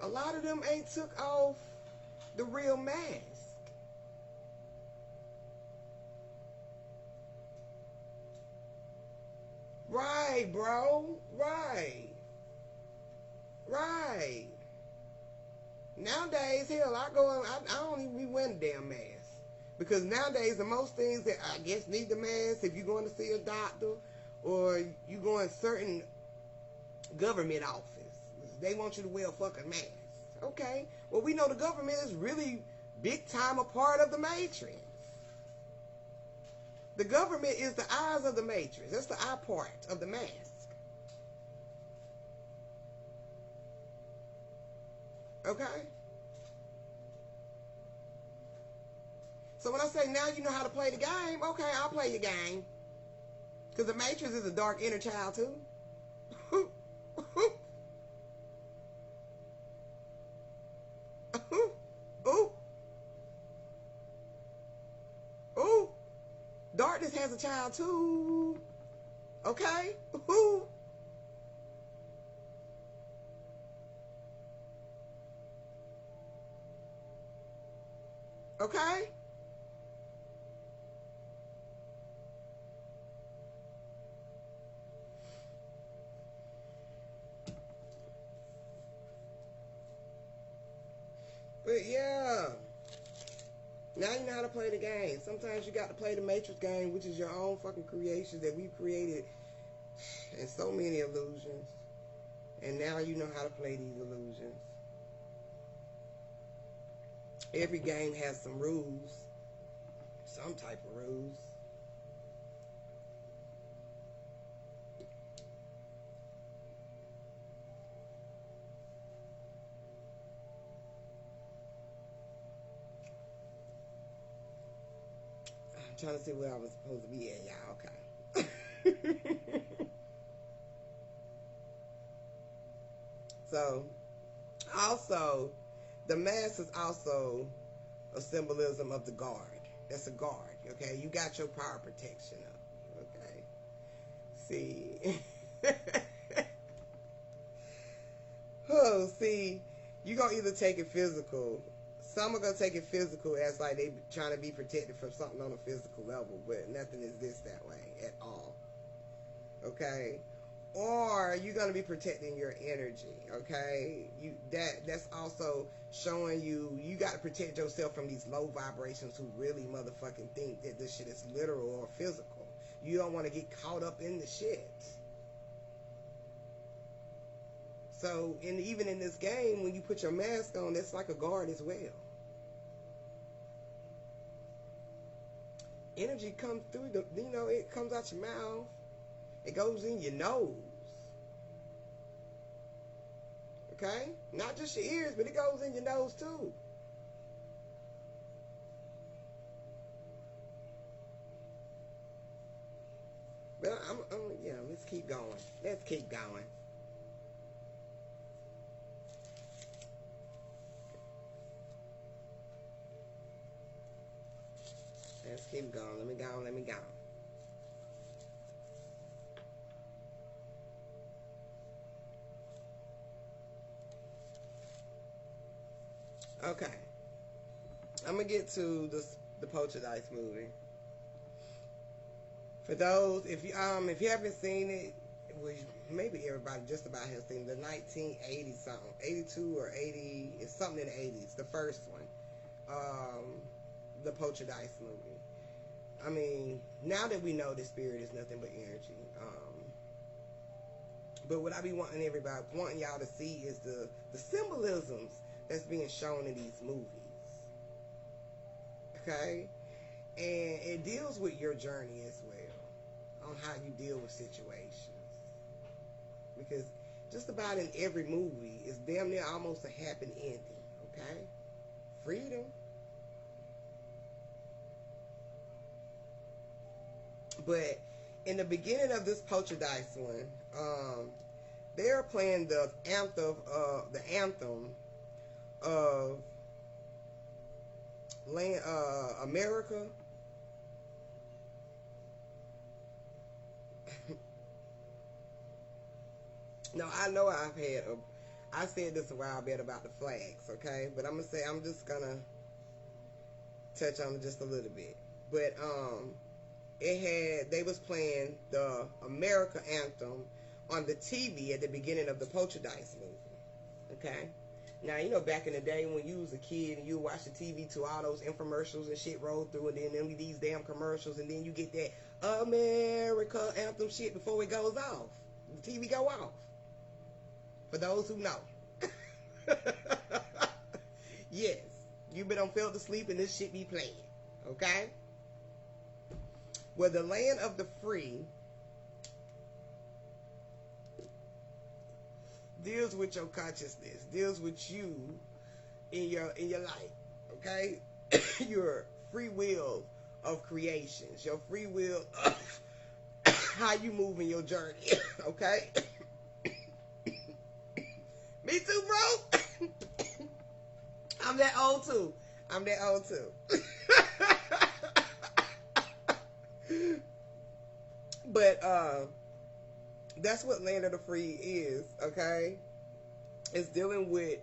A lot of them ain't took off the real mask. Right, bro. Right. Right. Nowadays, hell, I don't even be wearing a damn mask. Because nowadays, the most things that I guess need the mask, if you're going to see a doctor or you go in certain government office, they want you to wear a fucking mask. Okay. Well, we know the government is really big time a part of the Matrix. The government is the eyes of the Matrix. That's the eye part of the mask. Okay? So when I say now you know how to play the game, okay, I'll play your game. Because the Matrix is a dark inner child too. Ooh. Ooh. Darkness has a child too. Okay? Ooh. Okay? But yeah, now you know how to play the game. Sometimes you got to play the Matrix game, which is your own fucking creation that we've created in so many illusions. And now you know how to play these illusions. Every game has some rules, some type of rules. I'm trying to see where I was supposed to be at, y'all. Okay. So, also, the mask is also a symbolism of the guard. That's a guard, okay? You got your power protection up, okay? See. Oh, see, you're going to either take it physical. Some are going to take it physical as like they trying to be protected from something on a physical level, but nothing exists that way at all, okay? Or you're gonna be protecting your energy, okay? That's also showing you got to protect yourself from these low vibrations who really motherfucking think that this shit is literal or physical. You don't want to get caught up in the shit. So, even in this game, when you put your mask on, that's like a guard as well. Energy comes through it comes out your mouth. It goes in your nose. Okay? Not just your ears, but it goes in your nose too. But yeah, let's keep going. Let's keep going. Let's keep going. Let me go. Okay, I'm gonna get to the Poltergeist movie. For those, if you haven't seen it, which maybe everybody just about has seen the 1980 something, 82 or 80, it's something in the 80s, the first one, the Poltergeist movie. I mean, now that we know the spirit is nothing but energy, but what I be wanting y'all to see is the symbolisms that's being shown in these movies. Okay? And it deals with your journey as well, on how you deal with situations. Because just about in every movie is damn near almost a happy ending. Okay? Freedom. But in the beginning of this Poltergeist one, they're playing the anthem of America. No, I know I said this a while back about the flags, okay? But I'm just gonna touch on it just a little bit. But they was playing the America anthem on the TV at the beginning of the Poltergeist movie, okay? Now, back in the day when you was a kid and you would watch the TV to all those infomercials and shit roll through, and then these damn commercials, and then you get that America anthem shit before it goes off. The TV go off. For those who know. Yes, you been on fell asleep and this shit be playing. Okay? Well, the land of the free deals with your consciousness, deals with you in your life, okay? Your free will of creations, your free will of how you move in your journey, okay? Me too, bro. I'm that old too. But that's what Land of the Free is, okay? It's dealing with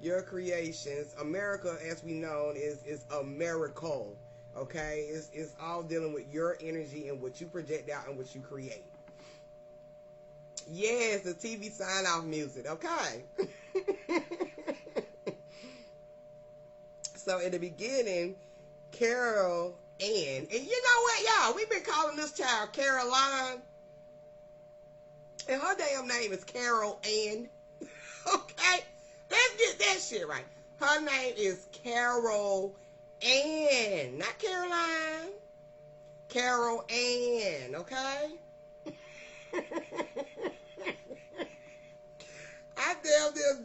your creations. America, as we know, is a miracle, okay? It's all dealing with your energy and what you project out and what you create. Yes, the TV sign-off music, okay? So in the beginning, Carol Ann, and you know what, y'all? We've been calling this child Caroline, and her damn name is Carol Ann. Okay, let's get that shit right. Her name is Carol Ann, not Caroline. Carol Ann, okay? I damn near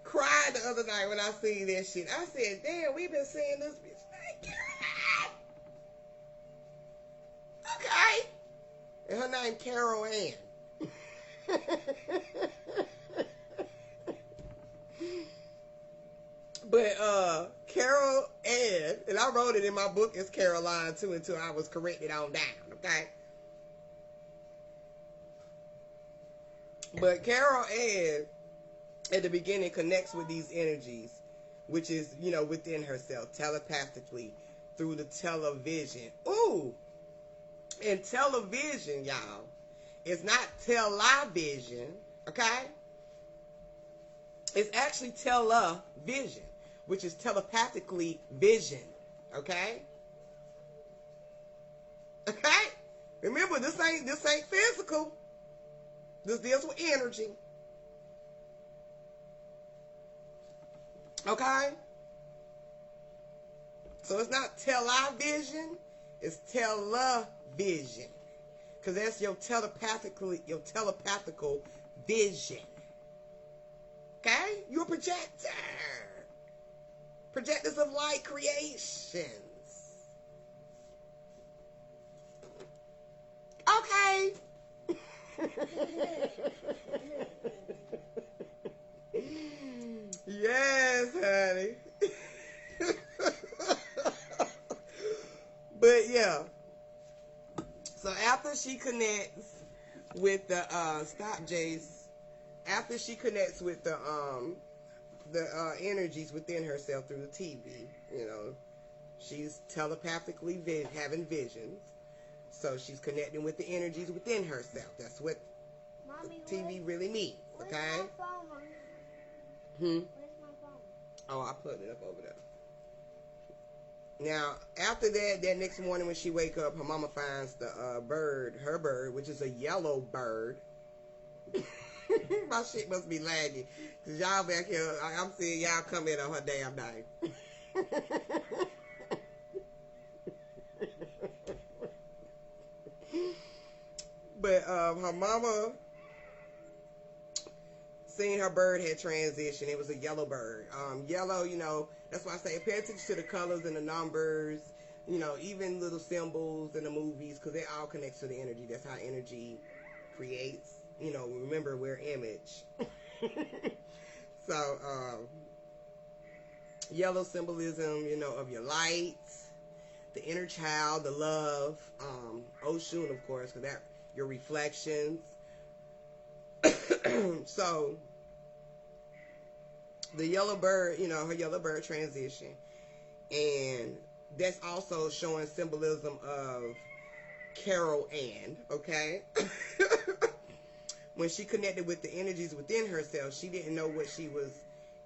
cried the other night when I seen that shit. I said, damn, we've been seeing this bitch name Caroline. Okay. And her name Carol Ann. But Carol Ann, and I wrote it in my book as Caroline too until I was corrected on down, okay? But Carol Ann at the beginning connects with these energies, which is, within herself, telepathically through the television. Ooh! And television, y'all, is not television, okay? It's actually television, which is telepathically vision, okay? Okay? Remember, this ain't physical. This deals with energy. Okay? So it's not television, it's television. Because that's your telepathical vision. Okay? You're a projector. Projectors of light creations. Okay. Yes, honey. But yeah. So after she connects with the stop Jace, after she connects with the energies within herself through the TV, she's telepathically having visions. So she's connecting with the energies within herself. That's what Mommy, TV really means, okay? Where's my phone, Mommy? Where's my phone? Oh, I put it up over there. Now, after that next morning when she wake up, her mama finds the her bird, which is a yellow bird. My shit must be lagging. Because y'all back here, I'm seeing y'all come in on her damn name. But her mama seen her bird had transitioned. It was a yellow bird. Yellow, that's why I say pay attention to the colors and the numbers, even little symbols in the movies, because they all connect to the energy. That's how energy creates. Remember, we're image. So, yellow symbolism, of your light, the inner child, the love, Oshun, of course, because that your reflections. So, the yellow bird, her yellow bird transition, and that's also showing symbolism of Carol Ann, okay? When she connected with the energies within herself, she didn't know what she was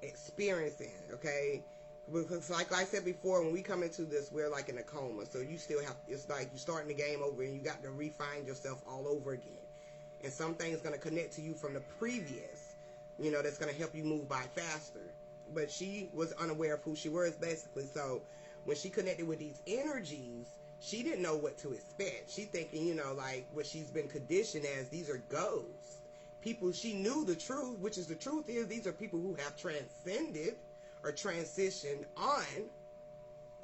experiencing, okay? Because like I said before, when we come into this, we're like in a coma. So you still have, it's like you're starting the game over and you got to refine yourself all over again. And some things going to connect to you from the previous, that's going to help you move by faster. But she was unaware of who she was, basically. So when she connected with these energies, she didn't know what to expect. She thinking, like what she's been conditioned as, these are ghosts. People, she knew the truth, which is the truth is these are people who have transcended or transitioned on,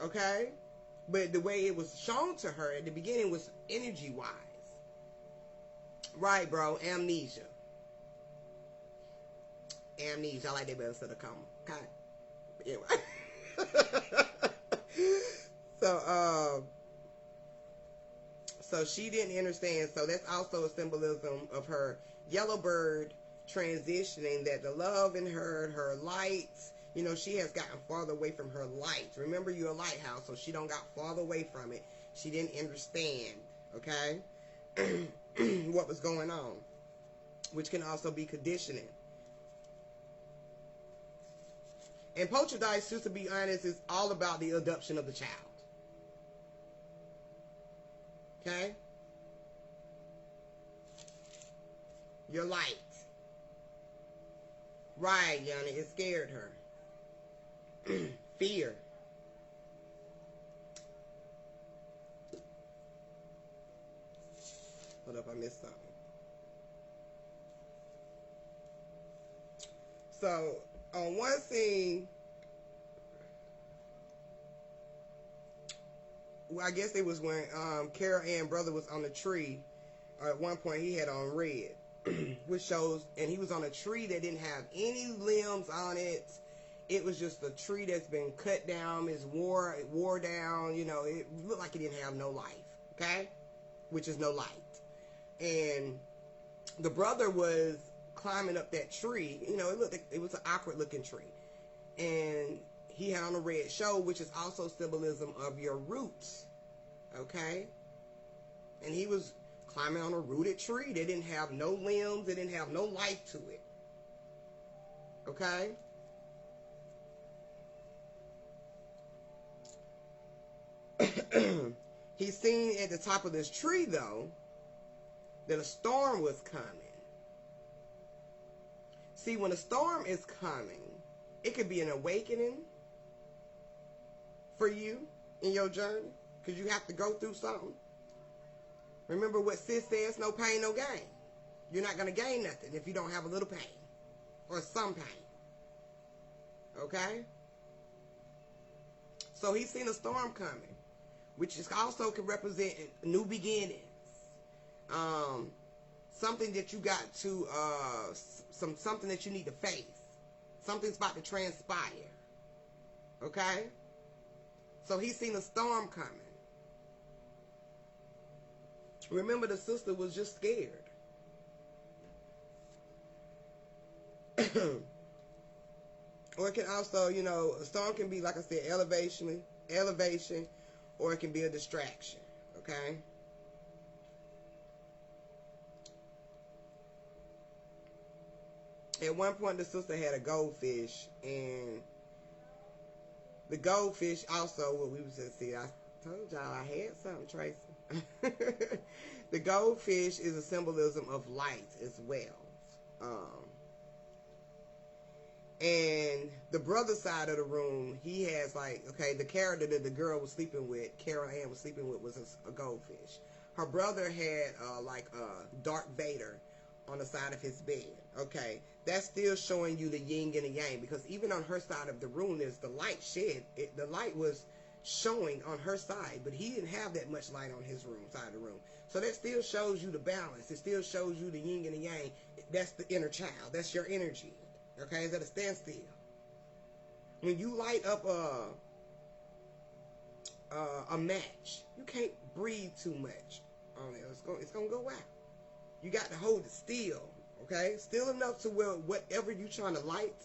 okay? But the way it was shown to her at the beginning was energy-wise. Right, bro, amnesia. Amnesia, I like that better instead of coma, okay? Anyway. So she didn't understand. So that's also a symbolism of her yellow bird transitioning, that the love in her light, she has gotten farther away from her light. Remember, you're a lighthouse, so she don't got farther away from it. She didn't understand, okay, what was going on, which can also be conditioning. And Poltergeist, just to be honest, is all about the adoption of the child. Okay? Your light. Right, Yanni, it scared her. Fear. Hold up, I missed something. So, on one scene, I guess it was when Carol Ann's brother was on the tree. At one point, he had on red, which shows, and he was on a tree that didn't have any limbs on it. It was just a tree that's been cut down, it's wore down, you know, it looked like it didn't have no life, okay? Which is no light. And the brother was climbing up that tree, you know, it was an awkward looking tree. And he had on a red show, which is also symbolism of your roots, okay? And he was climbing on a rooted tree. They didn't have no limbs, they didn't have no life to it, okay? He's seen at the top of this tree, though, that a storm was coming. See, when a storm is coming, it could be an awakening for you in your journey, because you have to go through something. Remember what Sis says, no pain, no gain. You're not going to gain nothing if you don't have a little pain or some pain. Okay? So he's seen a storm coming, which is also can represent new beginnings. Something that you got to, something that you need to face. Something's about to transpire. Okay? So he's seen a storm coming. Remember, the sister was just scared. Or it can also, you know, a storm can be, like I said, elevation, or it can be a distraction. Okay? At one point, the sister had a goldfish, and the goldfish also, what we was just see, I told y'all I had something, Tracy. The goldfish is a symbolism of light as well. And the brother side of the room, he has like, okay, the character that the girl was sleeping with, Carol Ann was sleeping with, was a goldfish. Her brother had like a Darth Vader on the side of his bed. Okay, that's still showing you the yin and the yang, because even on her side of the room, there's the light shed. The light was showing on her side, but he didn't have that much light on his side of the room. So that still shows you the balance. It still shows you the yin and the yang. That's the inner child. That's your energy. Okay, it's at a standstill. When you light up a match, you can't breathe too much on it. It's gonna go out. You got to hold it still. Okay, still enough to where whatever you're trying to light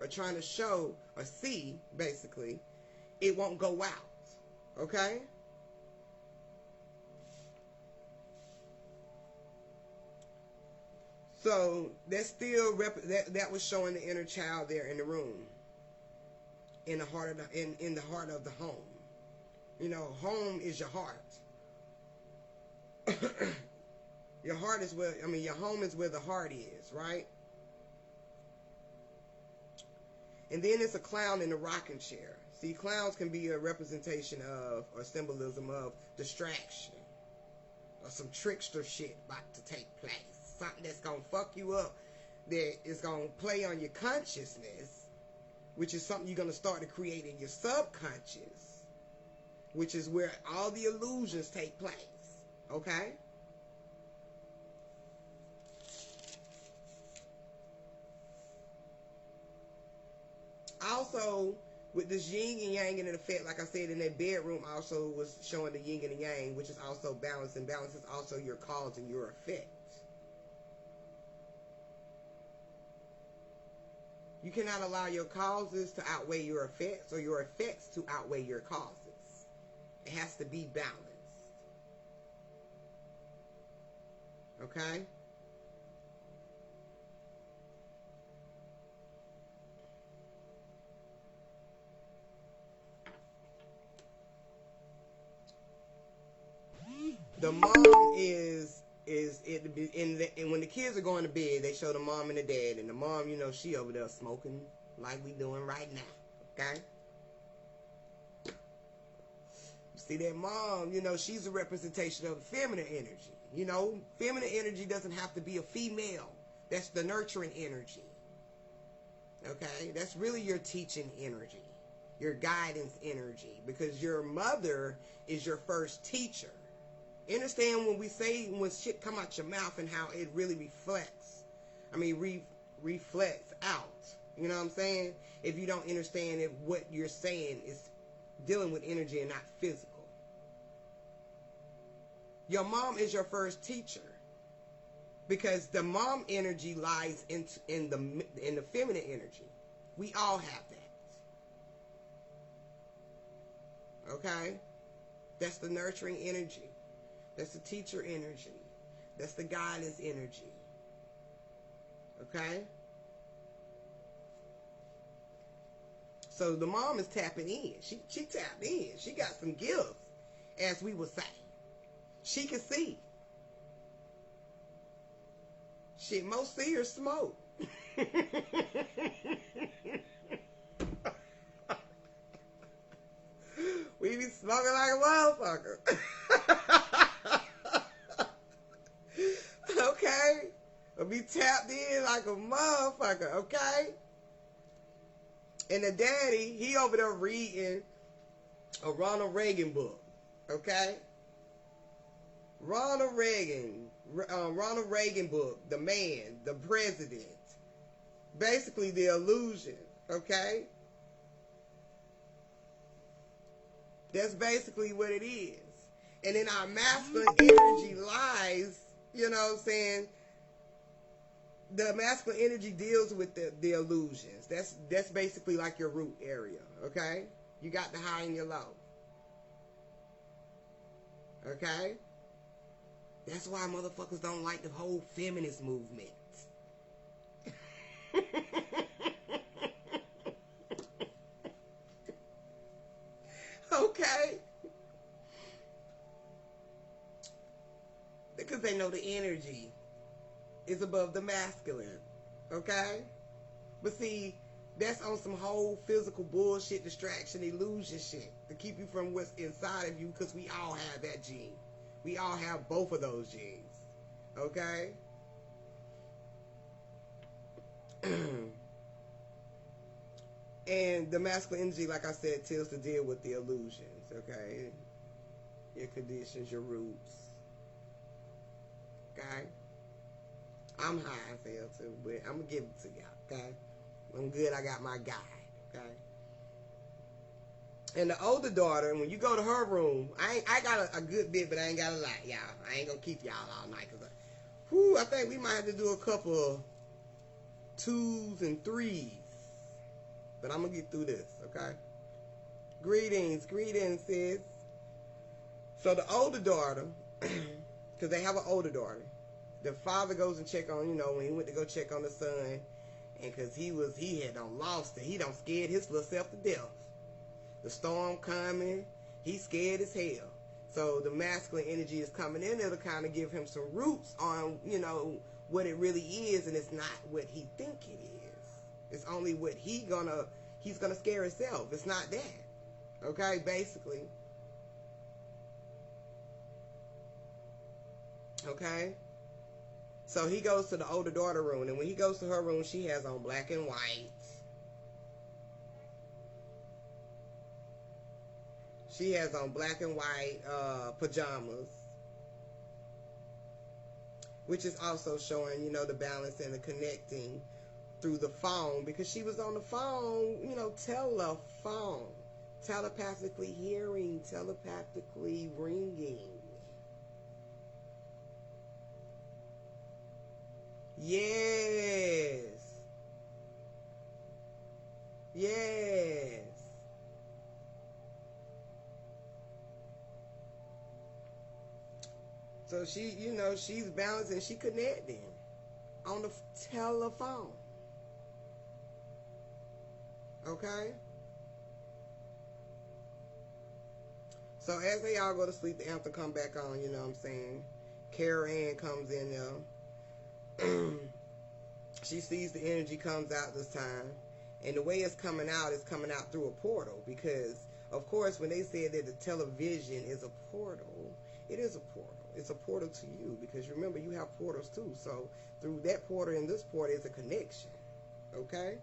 or trying to show or see, basically, it won't go out. Okay. So that's still that was showing the inner child there in the room, in the heart of in the heart of the home. You know, home is your heart. Your heart is where, I mean, your home is where the heart is, right? And then it's a clown in a rocking chair. See, clowns can be a representation of or symbolism of distraction or some trickster shit about to take place. Something that's going to fuck you up, that is going to play on your consciousness, which is something you're going to start to create in your subconscious, which is where all the illusions take place. Okay? Also, with this yin and yang in effect, like I said, in that bedroom also was showing the yin and the yang, which is also balance, and balance is also your cause and your effect. You cannot allow your causes to outweigh your effects, or your effects to outweigh your causes. It has to be balanced. Okay? The mom is and when the kids are going to bed, they show the mom and the dad, and the mom, she over there smoking like we doing right now. Okay. See that mom, she's a representation of the feminine energy. Feminine energy doesn't have to be a female. That's the nurturing energy. Okay? That's really your teaching energy, your guidance energy, because your mother is your first teacher. Understand when we say, when shit come out your mouth and how it really reflects. Reflects out. You know what I'm saying? If you don't understand if what you're saying is dealing with energy and not physical. Your mom is your first teacher, because the mom energy lies in the feminine energy. We all have that. Okay? That's the nurturing energy. That's the teacher energy. That's the guidance energy. Okay? So the mom is tapping in. She tapped in. She got some gifts, as we would say. She can see. Shit, most seers smoke. We be smoking like a motherfucker. Okay? We'll be tapped in like a motherfucker, okay? And the daddy, he over there reading a Ronald Reagan book, okay? Ronald Reagan book, the man, the president. Basically, the illusion, okay? That's basically what it is. And in our masculine energy lies, you know what I'm saying? The masculine energy deals with the illusions. That's basically like your root area, okay? You got the high and your low. Okay? That's why motherfuckers don't like the whole feminist movement. Okay? Because they know the energy is above the masculine. Okay? But see, that's on some whole physical bullshit, distraction, illusion shit to keep you from what's inside of you, because we all have that gene. We all have both of those genes. Okay? And the masculine energy, like I said, tends to deal with the illusions. Okay? Your conditions, your roots. Okay? I'm high as hell too, but I'm going to give it to y'all. Okay? I'm good. I got my guide. Okay? And the older daughter, when you go to her room, I got a good bit, but I ain't got a lot, y'all. I ain't gonna keep y'all all night, cause I think we might have to do a couple of 2s and 3s, but I'm gonna get through this, okay? Greetings, sis. So the older daughter, cause they have an older daughter, the father goes and check on, when he went to go check on the son, and cause he had done lost it, he done scared his little self to death. The storm coming, he's scared as hell. So the masculine energy is coming in. It'll kind of give him some roots on, what it really is, and it's not what he think it is. It's only what he's gonna scare himself. It's not that. Okay, basically. Okay? So he goes to the older daughter room, and when he goes to her room, she has on black and white. She has on black and white pajamas, which is also showing, the balance and the connecting through the phone, because she was on the phone, telephone, telepathically hearing, telepathically ringing. Yes. Yes. So she, she's balanced and she connecting on the telephone. Okay? So as they all go to sleep, the anthem come back on, you know what I'm saying? Carol Ann comes in there. She sees the energy comes out this time. And the way it's coming out is coming out through a portal. Because, of course, when they said that the television is a portal, it is a portal. It's a portal to you. Because remember, you have portals too. So through that portal and this portal is a connection. Okay?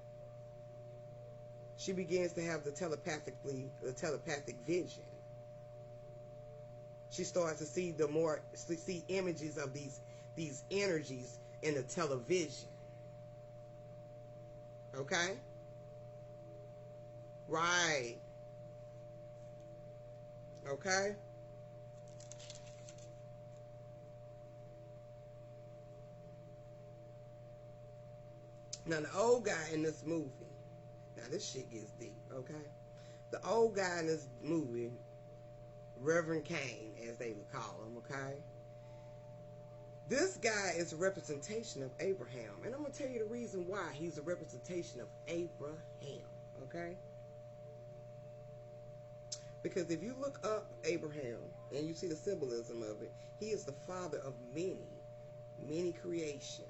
She begins to have the telepathic vision. She starts to see images of these energies in the television. Okay? Right. Okay? Now the old guy in this movie, now this shit gets deep, okay? The old guy in this movie, Reverend Cain, as they would call him, okay? This guy is a representation of Abraham. And I'm going to tell you the reason why he's a representation of Abraham, okay? Because if you look up Abraham and you see the symbolism of it, he is the father of many creations,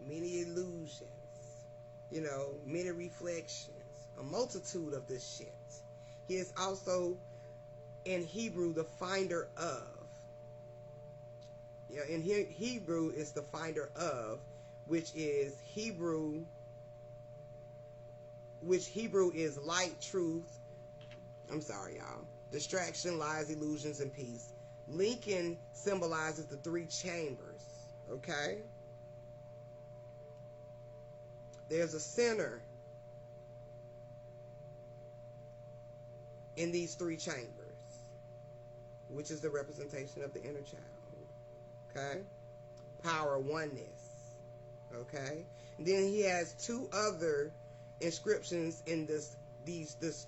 many illusions, you know, many reflections, a multitude of this shit. He is also, in Hebrew, the finder of. You know, in Hebrew is the finder of, which Hebrew is light, truth. I'm sorry, y'all. Distraction, lies, illusions, and peace. Lincoln symbolizes the three chambers. Okay? There's a center in these three chambers, which is the representation of the inner child. Okay? Power, oneness. Okay? And then he has two other inscriptions in this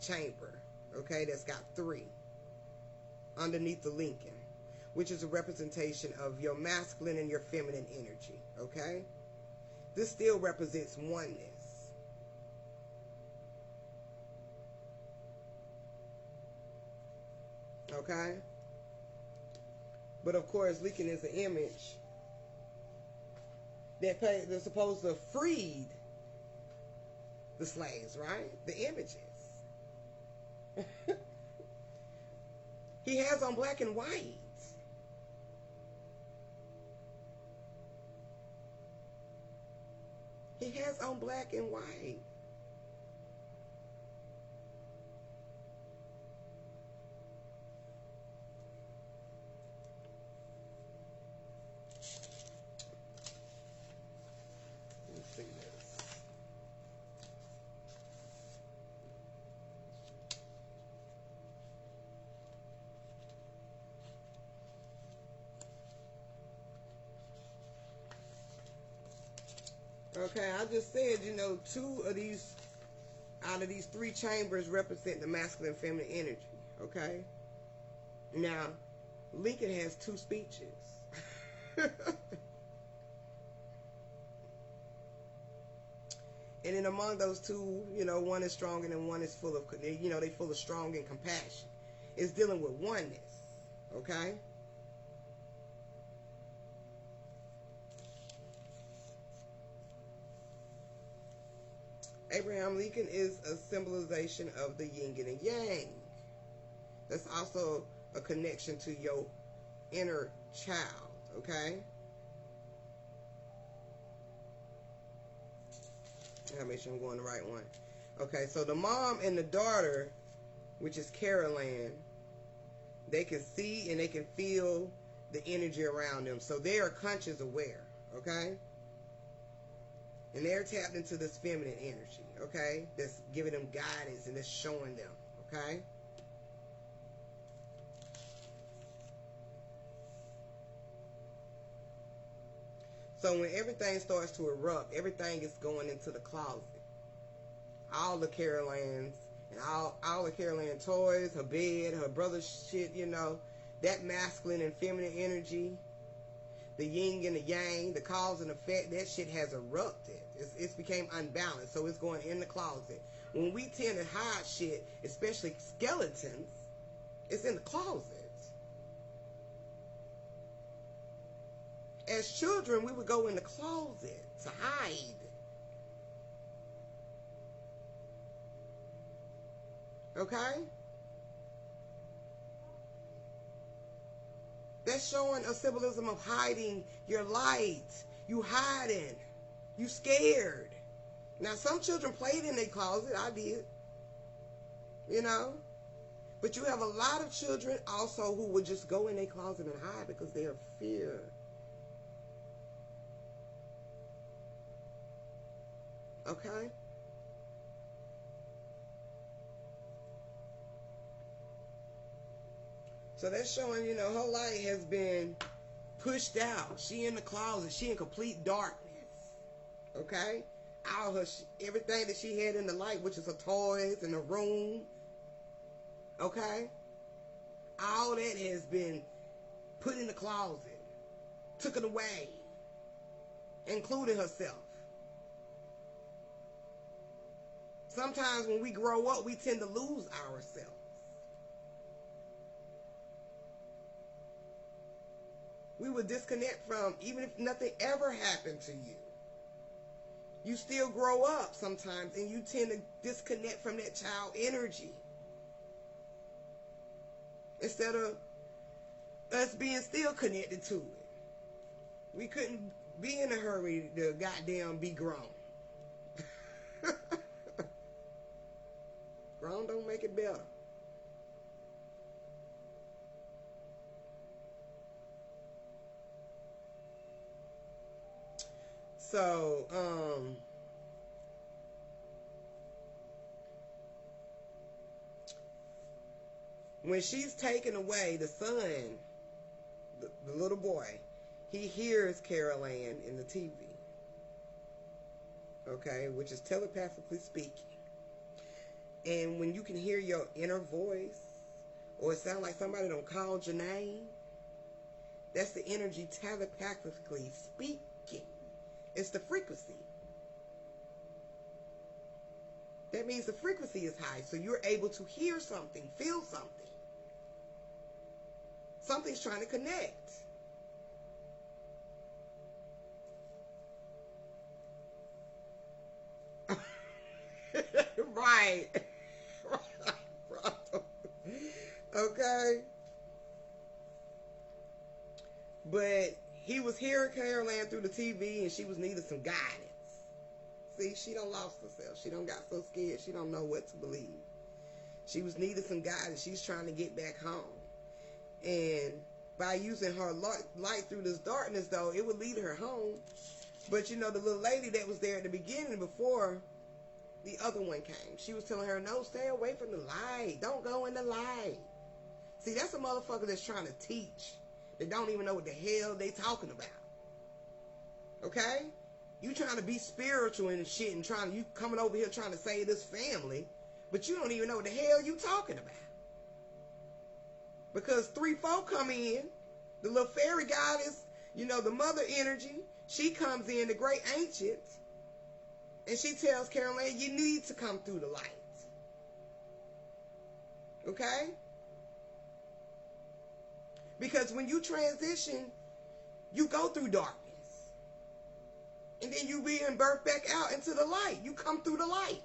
chamber. Okay? That's got three underneath the Lincoln, which is a representation of your masculine and your feminine energy. Okay? This still represents oneness. Okay? But of course, Lincoln is an image that's supposed to have freed the slaves, right? The images. He has on black and white. He has on black and white. Let's see this. Okay, I just said, you know, two of these out of these three chambers represent the masculine and feminine energy. Okay? Now, Lincoln has two speeches. And then among those two, you know, one is strong and one is full of, you know, they full of strong and compassion. It's dealing with oneness. Okay? Abraham Lincoln is a symbolization of the yin and yang. That's also a connection to your inner child, okay? I gotta make sure I'm going the right one. Okay, so the mom and the daughter, which is Carol Ann, they can see and they can feel the energy around them. So they are conscious aware, okay? And they're tapped into this feminine energy, okay? That's giving them guidance and that's showing them, okay? So when everything starts to erupt, everything is going into the closet. All the Carol Ann's and all the Carol Ann toys, her bed, her brother's shit, you know, that masculine and feminine energy, the yin and the yang, the cause and effect, that shit has erupted. It's became unbalanced, so it's going in the closet. When we tend to hide shit, especially skeletons, It's in the closet. As children, we would go in the closet to hide. Okay? That's showing a symbolism of hiding your light. You hiding. You scared. Now, some children played in their closet. I did. You know? But you have a lot of children also who would just go in their closet and hide because they have fear. Okay? So that's showing, her light has been pushed out. She in the closet. She in complete darkness. Okay? All her, everything that she had in the light, which is her toys and her room. Okay? All that has been put in the closet. Took it away. Including herself. Sometimes when we grow up, we tend to lose ourselves. We will disconnect from, even if nothing ever happened to you. You still grow up sometimes and you tend to disconnect from that child energy. Instead of us being still connected to it. We couldn't be in a hurry to goddamn be grown. Grown don't make it better. So, when she's taken away, the son, the little boy, he hears Carol Ann in the TV. Okay, which is telepathically speaking. And when you can hear your inner voice, or it sounds like somebody don't call your name, that's the energy telepathically speaking. It's the frequency. That means the frequency is high, so you're able to hear something, feel something. Something's trying to connect. Right. Okay. But he was hearing Carol Ann through the TV and she was needing some guidance. See, she done lost herself. She done got so scared she don't know what to believe. She was needing some guidance. She's trying to get back home. And by using her light through this darkness, though, it would lead her home. But, the little lady that was there at the beginning before the other one came, she was telling her, no, stay away from the light. Don't go in the light. See, that's a motherfucker that's trying to teach. That don't even know what the hell they talking about. Okay? You trying to be spiritual and shit and you coming over here trying to save this family, but you don't even know what the hell you talking about. Because 3-4 come in, the little fairy goddess, the mother energy, she comes in, the great ancient, and she tells Carol Ann, you need to come through the light. Okay? Because when you transition, you go through darkness. And then you being birthed back out into the light. You come through the light.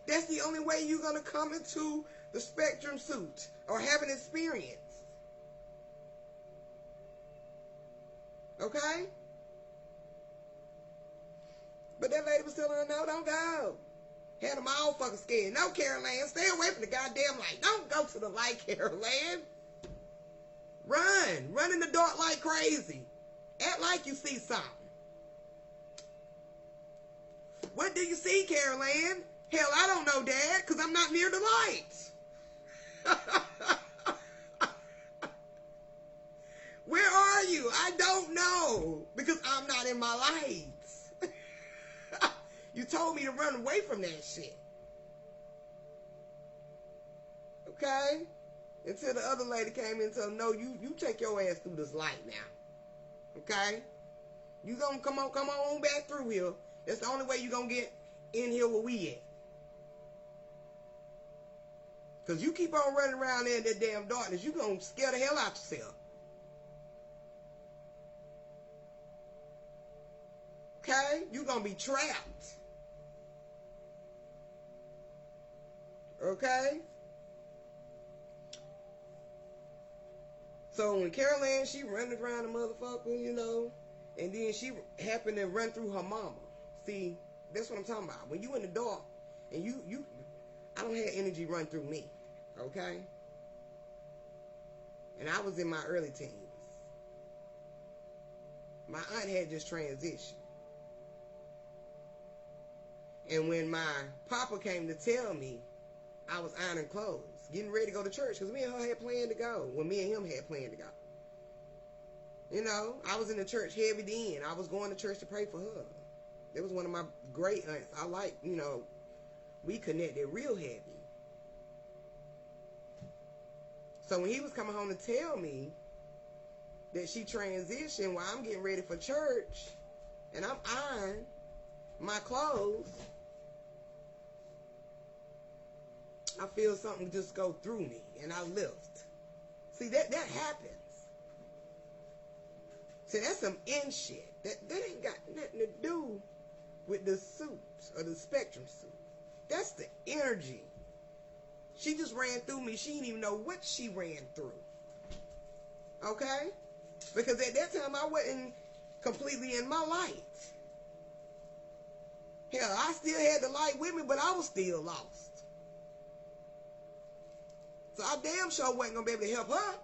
That's the only way you're going to come into the spectrum suit or have an experience. Okay? But that lady was telling her, no, don't go. Had them all fucking scared. No, Carol Ann, stay away from the goddamn light. Don't go to the light, Carol Ann. Run. Run in the dark like crazy. Act like you see something. What do you see, Carol Ann? Hell, I don't know, Dad, because I'm not near the light. Where are you? I don't know, because I'm not in my light. You told me to run away from that shit. Okay? Until the other lady came in and said, no, you take your ass through this light now. Okay? You gonna come on back through here. That's the only way you gonna get in here where we at. Because you keep on running around there in that damn darkness, you're going to scare the hell out yourself. Okay? You're going to be trapped. Okay? So when Carol Ann, she running around the motherfucker, you know, and then she happened to run through her mama. See, that's what I'm talking about. When you in the dark, and I don't have energy run through me. Okay? And I was in my early teens. My aunt had just transitioned. And when my papa came to tell me, I was ironing clothes, getting ready to go to church, because me and her had planned to go. When me and him had planned to go. You know, I was in the church heavy then. I was going to church to pray for her. It was one of my great aunts. I like, you know, we connected real heavy. So when he was coming home to tell me that she transitioned while I'm getting ready for church, and I'm ironing my clothes, I feel something just go through me, and I lift. See, that happens. See, that's some in shit. That ain't got nothing to do with the suits or the spectrum suit. That's the energy. She just ran through me. She didn't even know what she ran through. Okay? Because at that time, I wasn't completely in my light. Hell, I still had the light with me, but I was still lost. So I damn sure wasn't going to be able to help her.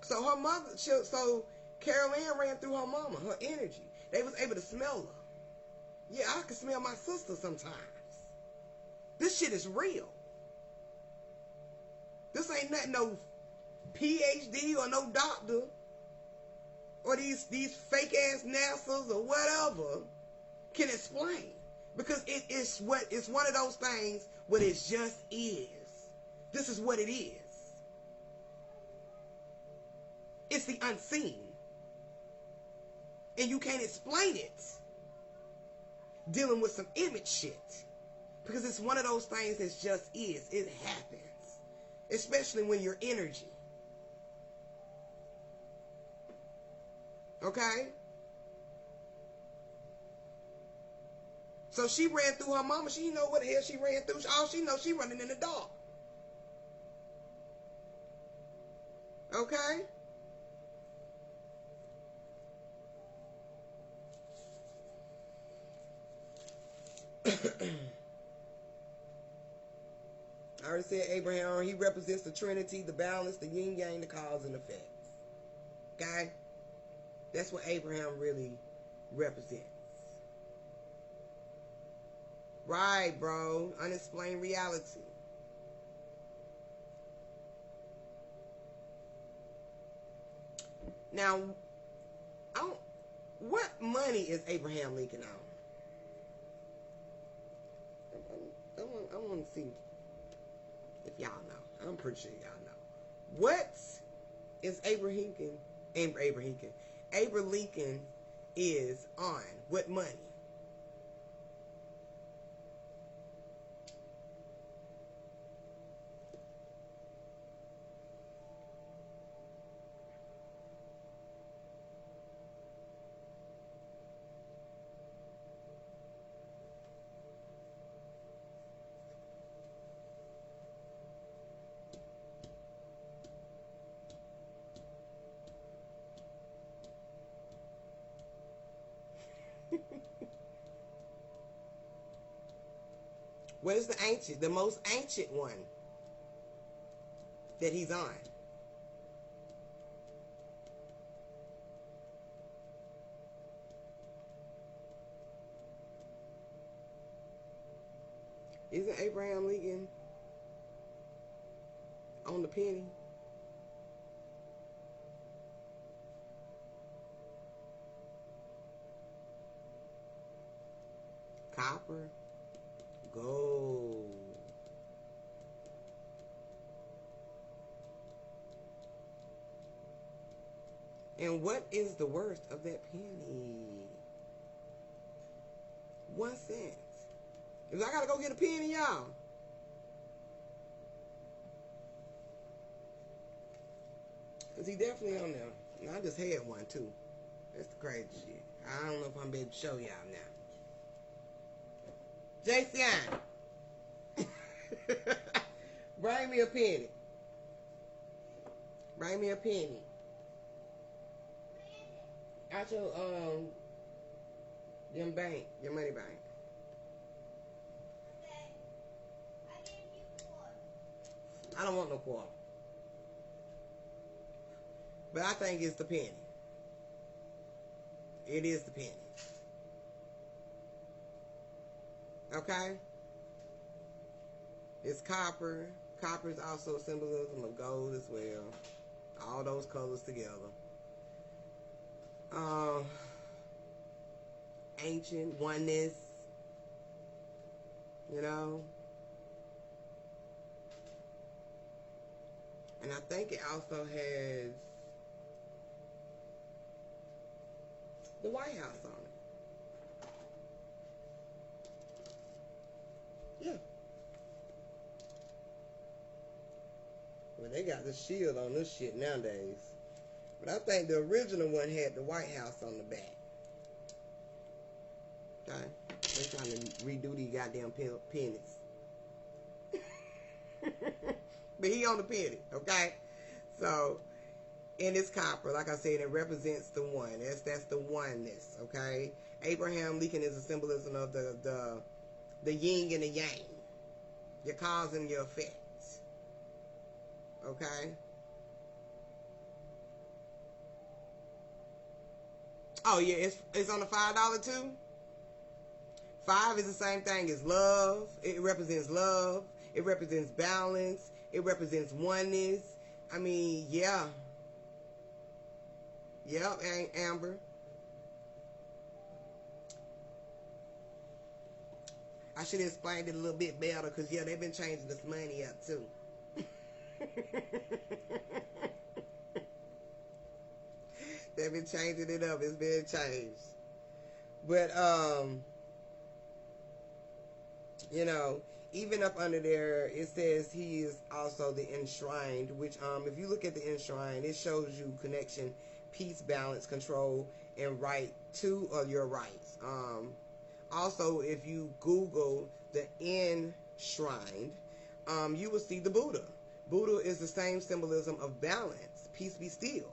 So her mother, so Carol Ann ran through her mama, her energy. They was able to smell her. Yeah, I can smell my sister sometimes. This shit is real. This ain't nothing no PhD or no doctor or these fake ass NASAs or whatever can explain. Because it's one of those things where it just is. This is what it is. It's the unseen. And you can't explain it dealing with some image shit. Because it's one of those things that just is. It happens. Especially when you're energy. Okay? So she ran through her mama. She didn't know what the hell she ran through. All she knows, she running in the dark. Okay? I already said Abraham, he represents the Trinity, the balance, the yin yang, the cause and effects. Okay? That's what Abraham really represents. Right, bro. Unexplained reality. Now, what money is Abraham Lincoln on? I want to see if y'all know. I'm pretty sure y'all know. What is Abraham Lincoln is on? What money? What is the most ancient one that he's on? Isn't Abraham Lincoln on the penny? Copper? Gold. And what is the worth of that penny? 1 cent. Cause I gotta go get a penny, y'all. Cause he definitely on there. And I just had one too. That's the crazy shit. I don't know if I'm able to show y'all now. Jason, bring me a penny. Bring me a penny. Out your bank, your money bank. Okay. I gave you $4. I don't want no quarter. But I think it's the penny. It is the penny. Okay? It's copper. Copper is also a symbolism of gold as well. All those colors together. Ancient oneness. You know? And I think it also has the White House on it. Yeah. Well, they got the shield on this shit nowadays. But I think the original one had the White House on the back. Okay? They're trying to redo these goddamn pennies. But he on the penny, okay? So, and it's copper. Like I said, it represents the one. That's the oneness, okay? Abraham Lincoln is a symbolism of the yin and the yang. Your cause and your effect. Okay? Oh, yeah, it's on the $5 too? 5 is the same thing as love. It represents love. It represents balance. It represents oneness. I mean, yeah. Yep, Amber. I should have explained it a little bit better because, yeah, they've been changing this money up too. They've been changing it up. It's been changed. But, you know, even up under there, it says he is also the enshrined, which, if you look at the enshrined, it shows you connection, peace, balance, control, and right to your rights. Also, if you Google the enshrined, you will see the Buddha. Buddha is the same symbolism of balance. Peace be still.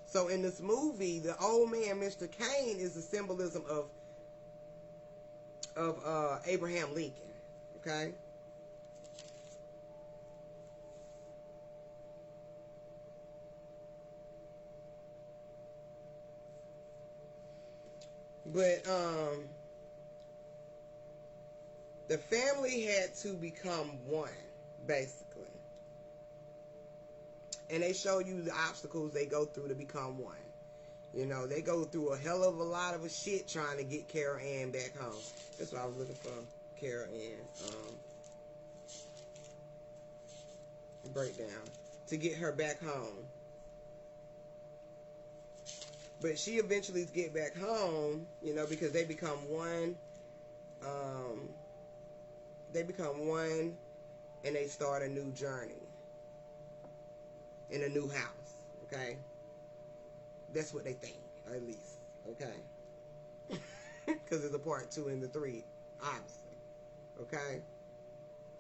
So in this movie, the old man, Mr. Kane, is the symbolism of Abraham Lincoln. Okay? But the family had to become one, basically. And they show you the obstacles they go through to become one. You know, they go through a hell of a lot of shit trying to get Carol Ann back home. That's what I was looking for, Carol Ann. Breakdown. To get her back home. But she eventually gets back home, you know, because they become one. They become one and they start a new journey. In a new house, okay? That's what they think, at least, okay? Because there's a part 2 and the 3, obviously, okay?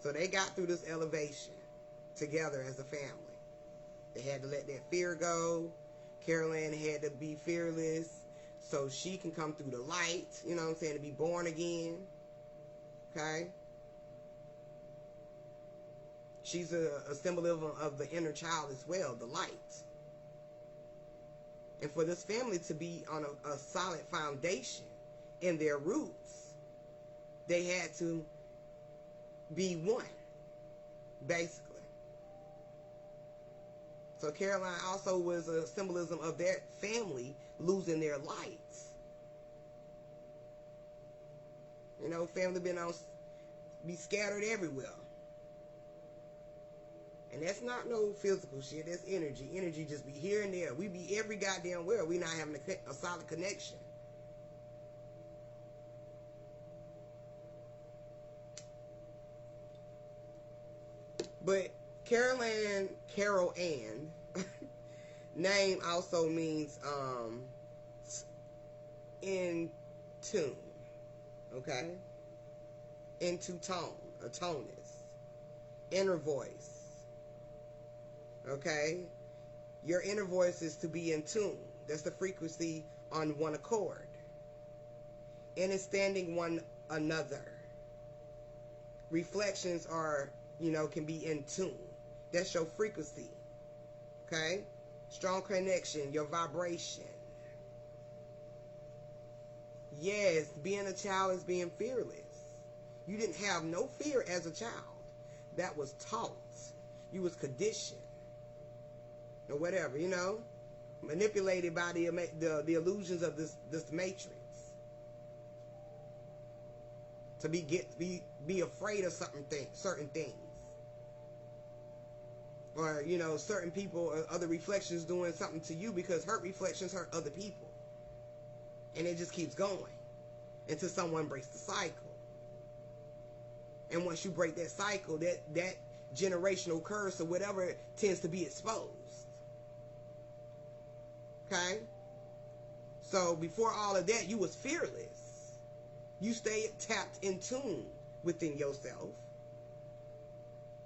So they got through this elevation together as a family. They had to let that fear go. Carol Ann had to be fearless so she can come through the light, you know what I'm saying, to be born again, okay? She's a symbolism of the inner child as well, the light. And for this family to be on a solid foundation in their roots, they had to be one, basically. So Caroline also was a symbolism of their family losing their lights. You know, family be scattered everywhere. And that's not no physical shit. That's energy. Energy just be here and there. We be every goddamn where. We not having a solid connection. But Carol Ann name also means in tune, okay? Into tone, a tonus, inner voice, okay? Your inner voice is to be in tune. That's the frequency on one accord. Understanding one another. Reflections are, can be in tune. That's your frequency, okay? Strong connection, your vibration. Yes, being a child is being fearless. You didn't have no fear as a child. That was taught. You was conditioned. Or whatever, manipulated by the illusions of this matrix. To be afraid of certain things. Or, certain people or other reflections doing something to you, because hurt reflections hurt other people. And it just keeps going until someone breaks the cycle. And once you break that cycle, that generational curse or whatever tends to be exposed. Okay? So before all of that, you was fearless. You stayed tapped in tune within yourself.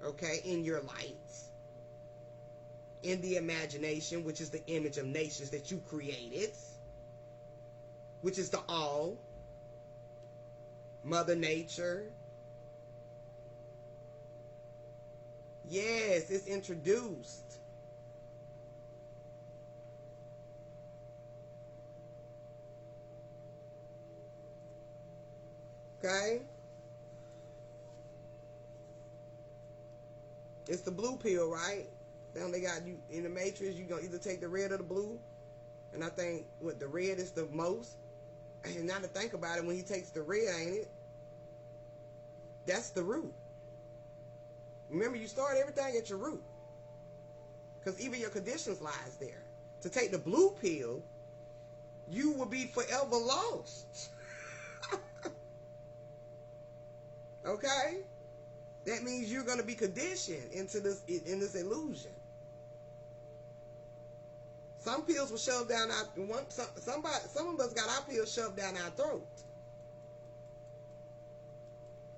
Okay? In your light. In the imagination, which is the image of nations that you created. Which is the all. Mother Nature. Yes, it's introduced. Okay? It's the blue pill, right? Then they got you in the matrix. You gonna either take the red or the blue. And I think the red is the most. And now to think about it, when he takes the red, ain't it? That's the root. Remember, you start everything at your root. Because even your conditions lies there. To take the blue pill, you will be forever lost. Okay? That means you're going to be conditioned in this illusion. Some pills were shoved down our some of us got our pills shoved down our throat.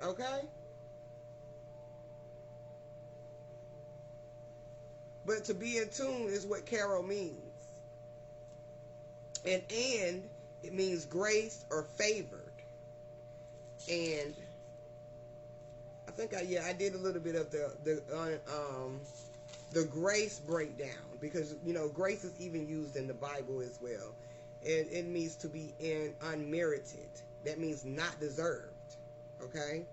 Okay? But to be in tune is what Carol means. And it means graced or favored. And I think I did a little bit of the grace breakdown, because grace is even used in the Bible as well. It means to be unmerited. That means not deserved. Okay?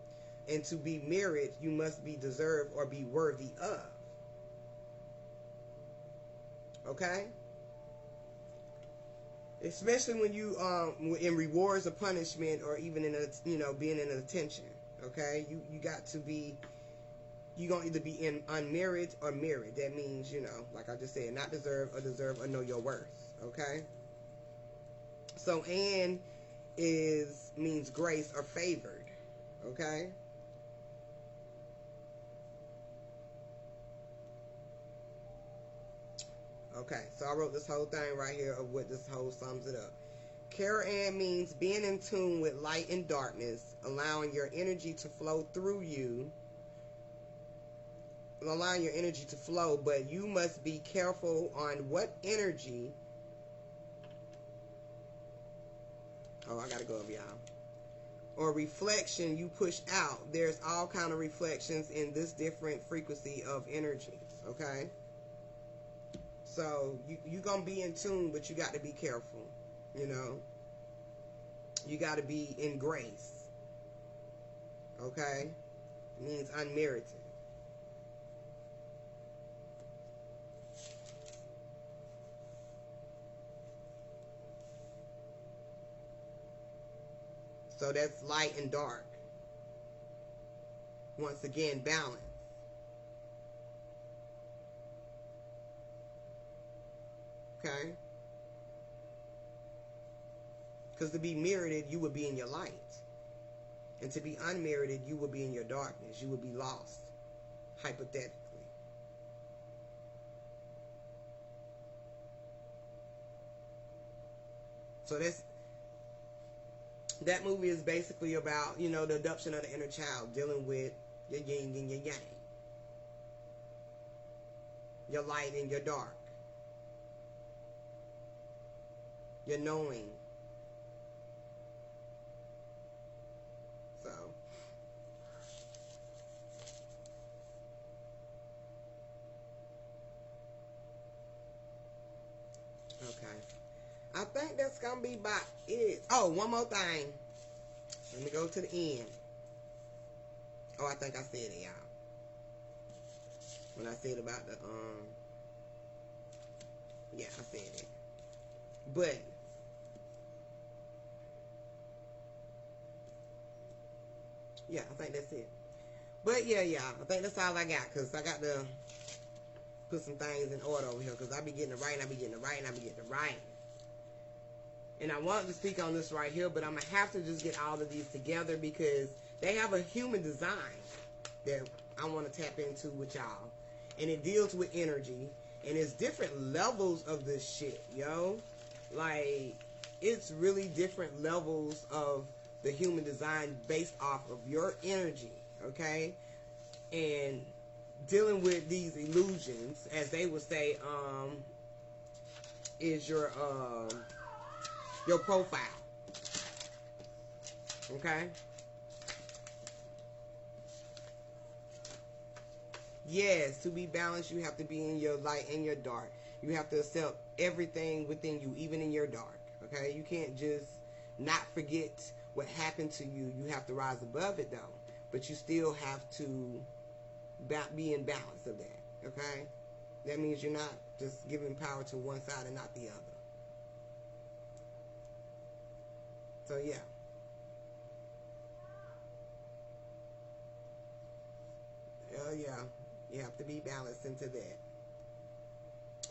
And to be merit, you must be deserved or be worthy of. Okay? Especially when you in rewards or punishment, or even in being in attention. Okay? You got to be, you're going to either be in unmerited or merit. That means, like I just said, not deserve or know your worth. Okay? So and means grace or favored. Okay? Okay, so I wrote this whole thing right here of what this whole sums it up. Carol Ann means being in tune with light and darkness, allowing your energy to flow through you, allowing your energy to flow, but you must be careful on what energy. Oh, I gotta go over, y'all. Or reflection you push out. There's all kind of reflections in this different frequency of energies, okay? So you're going to be in tune, but you got to be careful, You got to be in grace, okay? It means unmerited. So that's light and dark. Once again, balance. Okay? Because to be merited, you would be in your light. And to be unmerited, you would be in your darkness. You would be lost, hypothetically. So that movie is basically about, you know, the adoption of the inner child, dealing with your yin and your yang, your light and your dark, your knowing. So okay, I think that's gonna be about it. Oh, one more thing. Let me go to the end. Oh, I think I said it, y'all. When I said about the yeah, I said it. But yeah, I think that's it. But yeah, I think that's all I got, because I got to put some things in order over here, because I be getting it right, and I be getting it right, and I be getting it right. And I wanted to speak on this right here, but I'm going to have to just get all of these together, because they have a human design that I want to tap into with y'all. And it deals with energy, and it's different levels of this shit, yo. Like, it's really different levels of the human design based off of your energy, okay? And dealing with these illusions, as they would say, is your profile, okay? Yes, to be balanced, you have to be in your light and your dark. You have to accept everything within you, even in your dark, okay? You can't just not forget what happened to you. You have to rise above it, though. But you still have to be in balance of that, okay? That means you're not just giving power to one side and not the other. So, yeah. Yeah. You have to be balanced into that.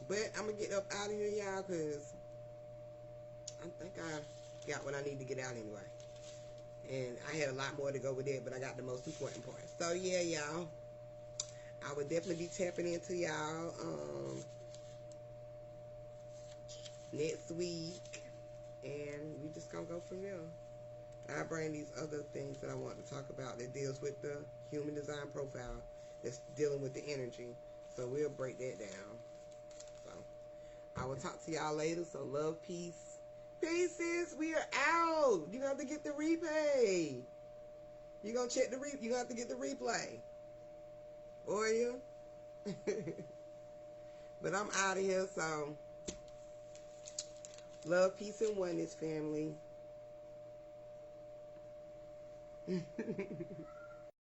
But I'm going to get up out of here, y'all, because I think I got what I need to get out anyway. And I had a lot more to go with it, but I got the most important part. So, yeah, y'all. I would definitely be tapping into y'all next week. And we just going to go from there. I bring these other things that I want to talk about that deals with the human design profile that's dealing with the energy. So we'll break that down. So I will talk to y'all later. So love, peace. Pieces, we are out. You're going to have to get the replay. You're going to check the you're going to have to get the replay. Or you? But I'm out of here, so love, peace, and oneness, family.